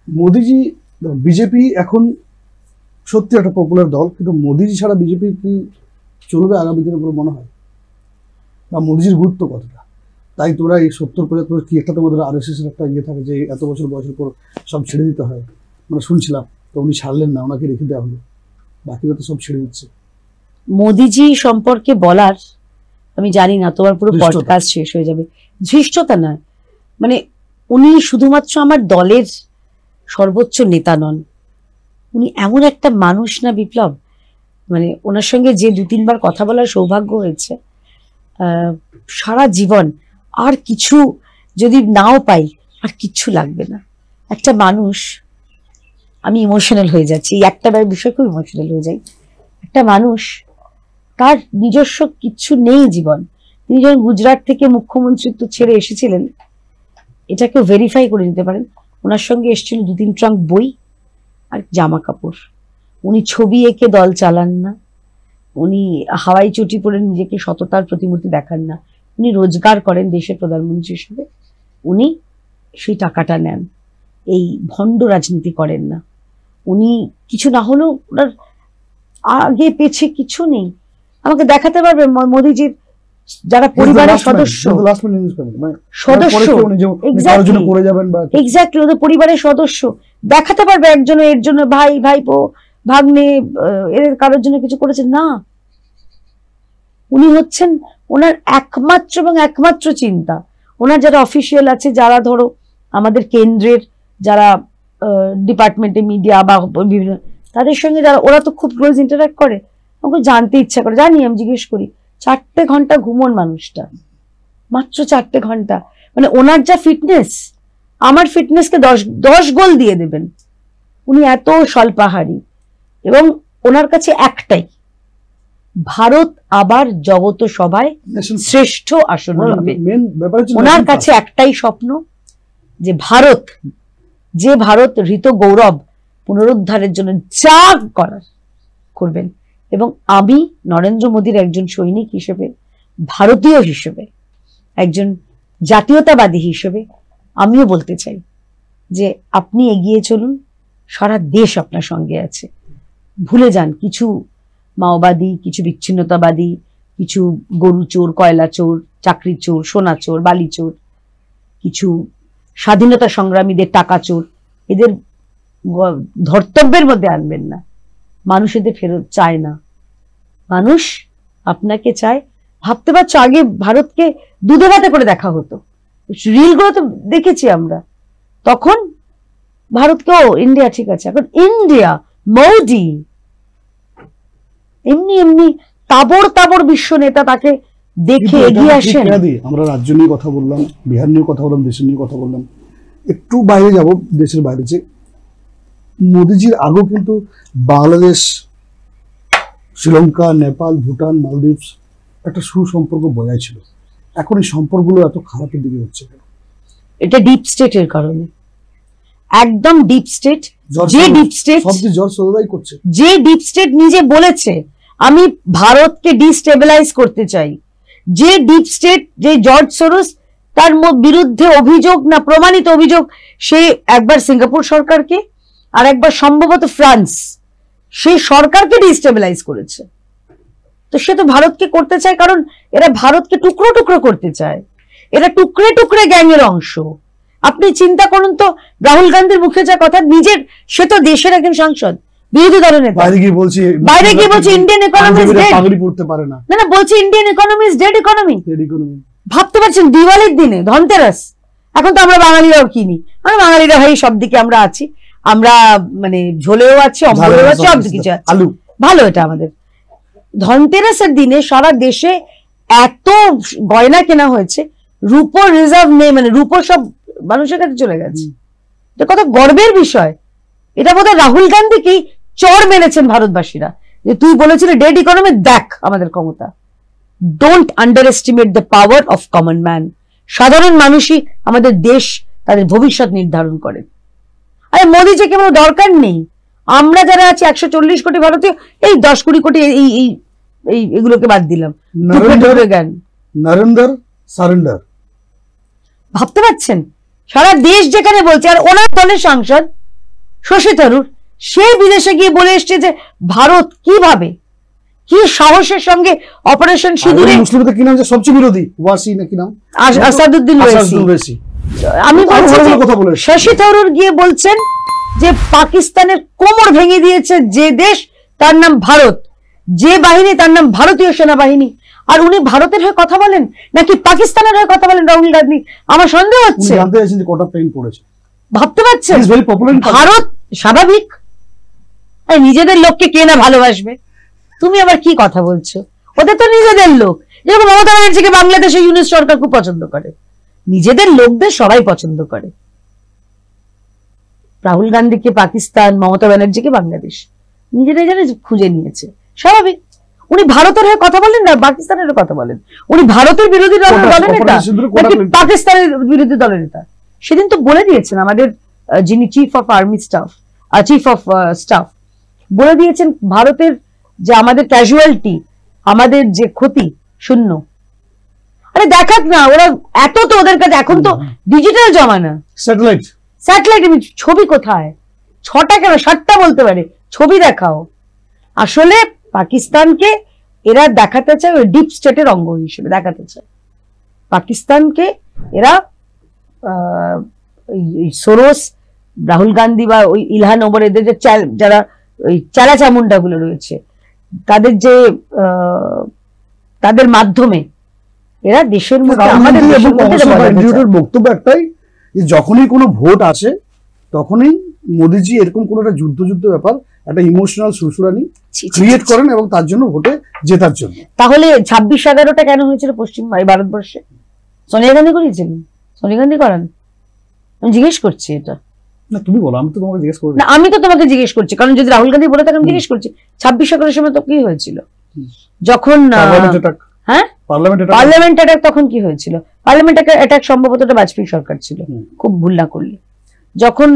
[SPEAKER 2] মোদিজি, বিজেপি এখন সত্যি একটা পপুলার দল, কিন্তু মোদিজি ছাড়া বিজেপি কি চলবে আগামী দিনে বলে মনে হয়? বা মোদিজির গুরুত্ব কতটা? তাই তোমরা এই 70-75 কি একটা তোমাদের আরএসএস এর একটা ইয়ে থাকে যে এত বছর বয়সের পর সব ছেড়ে দিতে হয়, আমরা শুনছিলাম, তো উনি ছাড়লেন না, ওনাকে রেখে দেওয়া হলো, বাকিরা তো সব ছেড়ে দিচ্ছে।
[SPEAKER 1] মোদিজি সম্পর্কে বলার আমি জানি না, তোমার পুরো পডকাস্ট শেষ হয়ে যাবে। ধৃষ্টতা নয়, মানে উনি শুধুমাত্র আমার দলের সর্বোচ্চ নেতা নন, উনি এমন একটা মানুষ না বিপ্লব, মানে ওনার সঙ্গে যে 2-3 বার কথা বলার সৌভাগ্য হয়েছে, সারা জীবন আর কিছু যদি নাও পাই আর কিচ্ছু লাগবে না। একটা মানুষ, আমি ইমোশনাল হয়ে যাচ্ছি, এই একটা বিষয় খুব ইমোশনাল হয়ে যাই। একটা মানুষ, তার নিজস্ব কিচ্ছু নেই জীবন। তিনি যখন গুজরাট থেকে মুখ্যমন্ত্রিত্ব ছেড়ে এসেছিলেন, এটাকেও ভেরিফাই করে নিতে পারেন। ওনার সঙ্গে এসেছিল 2-3 ট্রাঙ্ক বই আর জামা কাপড়। উনি ছবি এঁকে দল চালান না, উনি হাওয়াই চটি পরে নিজেকে সততার প্রতিমূর্তি দেখান না, উনি রোজগার করেন দেশের প্রধানমন্ত্রী হিসেবে, উনি সেই টাকাটা নেন, এই ভণ্ড রাজনীতি করেন না। উনি কিছু না হলেও ওনার আগে পেছে কিছু নেই। আমাকে দেখাতে পারবে মোদিজির যারা পরিবারের সদস্য এক্স্যাক্টলি ওদের পরিবারের সদস্য দেখাতে পারবে একজন এর জন্য ভাই ভাইপো ভাগ্নে এর কারোর জন্য কিছু করেছেন না। উনি হচ্ছেন ওনার একমাত্র এবং একমাত্র চিন্তা। ওনার যারা অফিসিয়াল আছে, যারা ধরো আমাদের কেন্দ্রের যারা ডিপার্টমেন্টে মিডিয়া বা বিভিন্ন তাদের সঙ্গে যারা, ওরা তো খুব ক্লোজ ইন্টারাক্ট করে, আমাকে জানতে ইচ্ছা করে, জানি আমি জিজ্ঞেস করি 4 ঘন্টা ঘুমোন মানুষটা, মাত্র 4 ঘন্টা। মানে ওনার যা ফিটনেস, আমার ফিটনেসকে 10 গোল দিয়ে দেবেন। উনি এত স্বল্পাহারী এবং ওনার কাছে একটাই, ভারত আবার জগত সভায় শ্রেষ্ঠ আসন হবে। ওনার কাছে একটাই স্বপ্ন যে ভারত, যে ভারত হৃত গৌরব পুনরুদ্ধারের জন্য যা করার করবেন। এবং আমি নরেন্দ্র মোদীর একজন সৈনিক হিসেবে, ভারতীয় হিসেবে, একজন জাতীয়তাবাদী হিসেবে আমিও বলতে চাই যে আপনি এগিয়ে চলুন, সারা দেশ আপনার সঙ্গে আছে। ভুলে যান কিছু মাওবাদী, কিছু বিচ্ছিন্নতাবাদী, কিছু গরু চোর, কয়লা চোর, চাকরি চোর, সোনা চোর, বালি চোর, কিছু স্বাধীনতা সংগ্রামীদের টাকা চোর, এদের ধর্তব্যের মধ্যে আনবেন না। মানুষ এদের ফেরত চায় না, মানুষ আপনাকে চায়। ভাবতে পারছো আগে ভারতকে দুধে ভাতে করে দেখা হতো, রিলগুলো তো দেখেছি আমরা, তখন ভারতকে ও ইন্ডিয়া ঠিক আছে, এখন ইন্ডিয়া মোদি এমনি এমনি তাবড় তাবড় বিশ্ব নেতা, তাকে দেখে এগিয়ে আসেন।
[SPEAKER 2] আমরা রাজ্য নিয়ে কথা বললাম, বিহার নিয়ে কথা বললাম, দেশের নিয়ে কথা বললাম, একটু বাইরে যাব, দেশের বাইরে যে মোদিজির আগেও কিন্তু বাংলাদেশ, শ্রীলঙ্কা, নেপাল, ভুটান, মালদ্বীপ একটা সুসম্পর্ক বজায় ছিল। এখন এই সম্পর্কগুলো এত খারাপের দিকে হচ্ছে কেন?
[SPEAKER 1] এটা ডিপ স্টেটের কারণে, একদম ডিপ স্টেট। যে ডিপ স্টেট
[SPEAKER 2] করছে,
[SPEAKER 1] যে ডিপ স্টেট নিজে বলেছে আমি ভারতকে ডিস্টেবিলাইজ করতে চাই, যে ডিপ স্টেট, যে জর্জ সোরস, তার বিরুদ্ধে অভিযোগ না প্রমাণিত অভিযোগ, সে একবার সিঙ্গাপুর সরকারকে আর একবার সম্ভবত ফ্রান্স, সেই সরকারকে ডিস্টেবিলাইজ করেছে। তো সে তো ভারতকে করতে চায়, কারণ এরা ভারতকে টুকরো টুকরো করতে চায়, এরা টুকরে টুকরে গ্যাংয়ের অংশ। আপনি চিন্তা করুন তো, রাহুল গান্ধীর মুখে যা কথা, নিজের, সে তো দেশের একজন সাংসদ, বিরোধী দলের নেতা, বাইরে গিয়ে বলছে ইন্ডিয়ান ইকোনমি ইজ ডেড। না না, বলছে Indian economy is dead economy. ভাবতে পারছেন দিওয়ালির দিনে, ধনতেরাস, এখন তো আমরা বাঙালিরাও কিনি, আমরা বাঙালিরা ভাই সব দিকে আমরা আছি, আমরা মানে ঝোলেও আছি, অম্বলেও আছি, সব কিছু আছে, ভালো এটা আমাদের। ধনতেরাসের দিনে সারা দেশে এত গয়না কেনা হয়েছে, রূপোর রিজার্ভ নেই, মানে রূপোর সব মানুষের কাছে চলে গেছে। এটা কত গর্বের বিষয়। এটা বোধহয় রাহুল গান্ধীকেই চড় মেরেছেন ভারতবাসীরা, যে তুই বলেছিলি ডেড ইকোনমি, দেখ আমাদের ক্ষমতা। Don't under estimate the power of common man. সাধারণ মানুষই আমাদের দেশ, তাদের ভবিষ্যৎ নির্ধারণ করেন। আরে মোদিজি কেবল দরকার নেই, আমরা যারা আছি 140 কোটি ভারতীয়, এই 10-20 কোটি এগুলোকে বাদ দিলাম,
[SPEAKER 2] নরেন্দ্র সারেন্ডার।
[SPEAKER 1] ভাবতে পারছেন সারা দেশ যেখানে বলছে, আর ওনার দলের সাংসদ শশী থারুর, সে বিদেশে গিয়ে বলে এসছে যে ভারত কিভাবে, কি সাহসের সঙ্গে অপারেশন সিঁদুরে,
[SPEAKER 2] মুসলিমদের কি নাম যে সবচেয়ে বিরোধী, ওয়াসি নাকি নাম,
[SPEAKER 1] আসাদুদ্দিন ওয়াইসি। আমি বলছি শশী থারুর গিয়ে বলছেন যে পাকিস্তানের কোমর ভেঙে দিয়েছে যে দেশ, তার নাম ভারত, যে বাহিনী তার নাম ভারতীয় সেনাবাহিনী। আর উনি ভারতের হয়ে কথা বলেন নাকি পাকিস্তানের হয়ে কথা বলেন রাহুল গান্ধী, আমার সন্দেহ হচ্ছে। ভাবতে পারছেন ভারত স্বাভাবিক, নিজেদের লোককে কে না ভালোবাসবে? তুমি আবার কি কথা বলছো? ওদের তো নিজেদের লোক, যেরকম মমতা ব্যানার্জিকে বাংলাদেশে ইউনিট সরকার খুব পছন্দ করে, নিজেদের লোকদের সবাই পছন্দ করে। রাহুল গান্ধীকে পাকিস্তান, মমতা ব্যানার্জিকে বাংলাদেশ, নিজেরাই জানে খুঁজে নিয়েছে, স্বাভাবিক। উনি ভারতের হয়ে কথা বলেন না পাকিস্তানের কথা বলেন? উনি ভারতের বিরোধী দলের নেতা নাকি পাকিস্তানের বিরোধী দলের নেতা? সেদিন তো বলে দিয়েছেন আমাদের যিনি chief of army staff, chief of staff বলে দিয়েছেন ভারতের যে আমাদের ক্যাজুয়ালিটি, আমাদের যে ক্ষতি শূন্য। আরে দেখাক না, ওরা এত তো ওদের কাছে এখন তো ডিজিটাল জমানা,
[SPEAKER 2] স্যাটেলাইট
[SPEAKER 1] স্যাটেলাইট, ছবি কোথায়, 6টা কেন 7টা বলতে পারে, ছবি দেখাও। আসলে পাকিস্তানকে এরা দেখাতে চায় ওই ডিপ স্টেটের অঙ্গ হিসেবে দেখাতে চায়। পাকিস্তানকে এরা সোরস, রাহুল গান্ধী বা ওই ইলহান ওমর এদের যে যারা ওই চালা চামুন্ডা গুলো রয়েছে, তাদের যে তাদের মাধ্যমে এরা দেশের মধ্যে আমাদের
[SPEAKER 2] বক্তব্য একটাই, যে যখনই কোনো ভোট আসে তখনই মোদিজি এরকম কোন একটা যুদ্ধ ব্যাপার, একটা ইমোশনাল সুরসুরানি ক্রিয়েট করেন এবং তার জন্য ভোটে জেতার জন্য।
[SPEAKER 1] তাহলে 26-11টা কেন হয়েছিল পশ্চিম ভারতবর্ষে? সোনিয়া গান্ধী করিয়েছিলেন? সোনিয়া গান্ধী করান? আমি জিজ্ঞেস করছি এটা।
[SPEAKER 2] না তুমি বলো, আমি তো তোমাকে জিজ্ঞেস করছি।
[SPEAKER 1] না আমি তো তোমাকে জিজ্ঞেস করছি, কারণ যদি রাহুল গান্ধী বলে থাকে আমি জিজ্ঞেস করছি। 26-11 সময় তো কি হয়েছিল যখন পার্লামেন্ট অ্যাটাক, তখন কি হয়েছিল? পার্লামেন্ট অ্যাটাক সম্ভবত বাজপেয়ী সরকার ছিল, খুব ভুল না করলে। যখন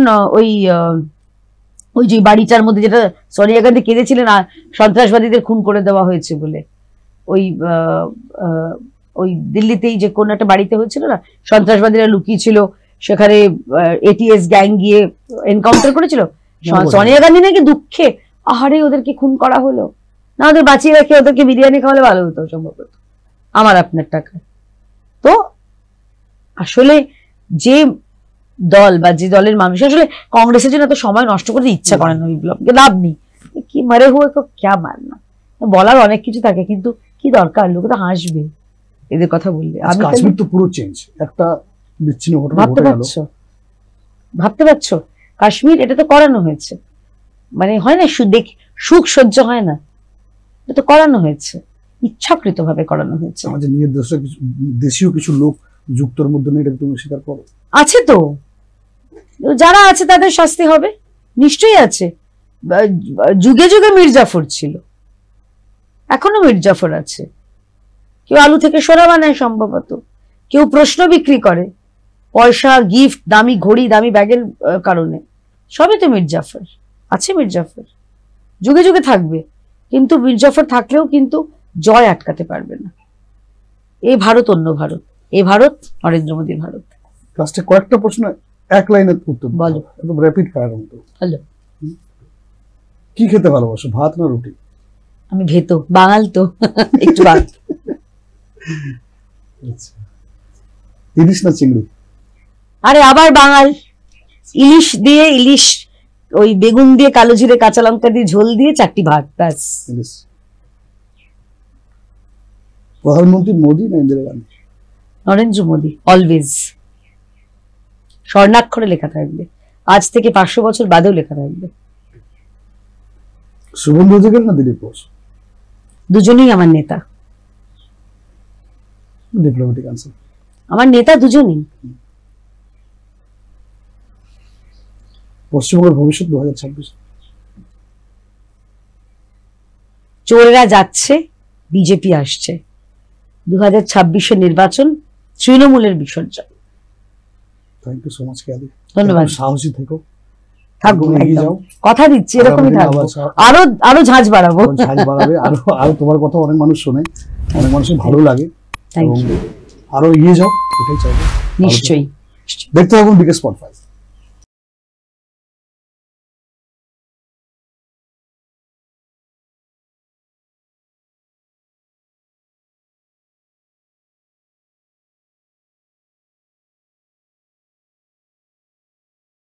[SPEAKER 1] ওই যে বাড়িটার মধ্যে যেটা সোনিয়া গান্ধী কেঁদেছিলেন সন্ত্রাসবাদীদের খুন করে দেওয়া হয়েছে বলে, ওই দিল্লিতেই যে কোন একটা বাড়িতে হয়েছিল না, সন্ত্রাসবাদীরা লুকিয়ে ছিল সেখানে, এটিএস গ্যাং গিয়ে এনকাউন্টার করেছিল। সোনিয়া গান্ধী নাকি দুঃখে, আহারে ওদেরকে খুন করা হলো না, ওদের বাঁচিয়ে রেখে ওদেরকে বিরিয়ানি খাওয়ালে ভালো হতো সম্ভবত, আমার আপনার টাকা। তো আসলে যে দল বা যে দলের মানুষ আসলে কংগ্রেসের জন্য এত সময় নষ্ট করতে ইচ্ছা করে না, বিপ্লবকে লাভ নেই, কি মারে হুয়ে ক্যা মারনা, বলার অনেক কিছু থাকে, কিন্তু কি দরকার, লোক তো হাসবে এদের কথা বললে। আমি
[SPEAKER 2] কাশ্মীর তো পুরো চেঞ্জ, একটা বিচ্ছিন্ন ঘটনা
[SPEAKER 1] ভাবতে পারছো কাশ্মীর, এটা তো করানো হয়েছে, মানে হয় না সুখ সহ্য হয় না, এটা তো করানো হয়েছে, ইচ্ছাকৃত ভাবে করানো হয়েছে।
[SPEAKER 2] আমাদের নিজের দেশীয় কিছু লোক যুক্তর মধ্যে নেই, এটা তুমি স্বীকার করো?
[SPEAKER 1] আছে তো, যারা আছে তাদের শাস্তি হবে, নিশ্চয়ই আছে। যুগে যুগে মীর জাফর ছিল, এখনো মীর জাফর আছে। কেউ আলু থেকে সোনা বানায় সম্ভবত, কেউ প্রশ্ন বিক্রি করে, পয়সা, গিফট, দামি ঘড়ি, দামি ব্যাগের কারণে, সবই তো মীর জাফর আছে। মীর জাফর যুগে যুগে থাকবে, কিন্তু মীর জাফর থাকলেও কিন্তু জয় আটকাতে পারবে না। এই ভারত অন্য ভারত, এই ভারত নরেন্দ্র মোদীর ভারত।
[SPEAKER 2] লাস্টে কয়েকটা প্রশ্ন এক লাইনে উত্তর
[SPEAKER 1] বলো,
[SPEAKER 2] একদম র্যাপিড ফায়ারের মতো।
[SPEAKER 1] হ্যালো,
[SPEAKER 2] কি খেতে ভালোবাসো, ভাত না রুটি?
[SPEAKER 1] আমি ভেতো, বাঙাল তো একটু ভাত।
[SPEAKER 2] ইলিশ না চিংড়ি?
[SPEAKER 1] আরে আবার বাঙাল, ইলিশ দিয়ে, ইলিশ ওই বেগুন দিয়ে, কালো জিরে, কাঁচা লঙ্কা দিয়ে ঝোল দিয়ে 4টি ভাত, ব্যাস।
[SPEAKER 2] প্রধানমন্ত্রী মোদী না ইন্দিরা গান্ধী?
[SPEAKER 1] নরেন্দ্র মোদী, অলওয়েজ, স্বর্ণাক্ষরে লেখা থাকবে, আজ থেকে 500 বছর বাদেও লেখা থাকবে।
[SPEAKER 2] শুভেন্দু অধিকারী না দিলীপ ঘোষ?
[SPEAKER 1] দুজনেই আমার নেতা।
[SPEAKER 2] Diplomatic answer.
[SPEAKER 1] আমার নেতা দুজনেই।
[SPEAKER 2] পশ্চিমবঙ্গের ভবিষ্যৎ 2026?
[SPEAKER 1] চোরেরা যাচ্ছে, বিজেপি আসছে, 2026-এর নির্বাচন তৃণমূলের বিসর্জন।
[SPEAKER 2] থ্যাংক ইউ সো মাচ কেয়ালি,
[SPEAKER 1] ধন্যবাদ।
[SPEAKER 2] সাহসী থেকো,
[SPEAKER 1] থাকবো, কথা দিচ্ছি এরকমই থাকবো, আরো ঝাঁজ বাড়াবো,
[SPEAKER 2] আরো তোমার কথা অনেক মানুষ শোনে, অনেক মানুষের ভালো লাগে,
[SPEAKER 1] থ্যাংক ইউ,
[SPEAKER 2] আরো এগিয়ে যাও, এটাই চাইবো।
[SPEAKER 1] নিশ্চয়ই।
[SPEAKER 2] দেখতে থাকুন বিকেএস স্পট 5।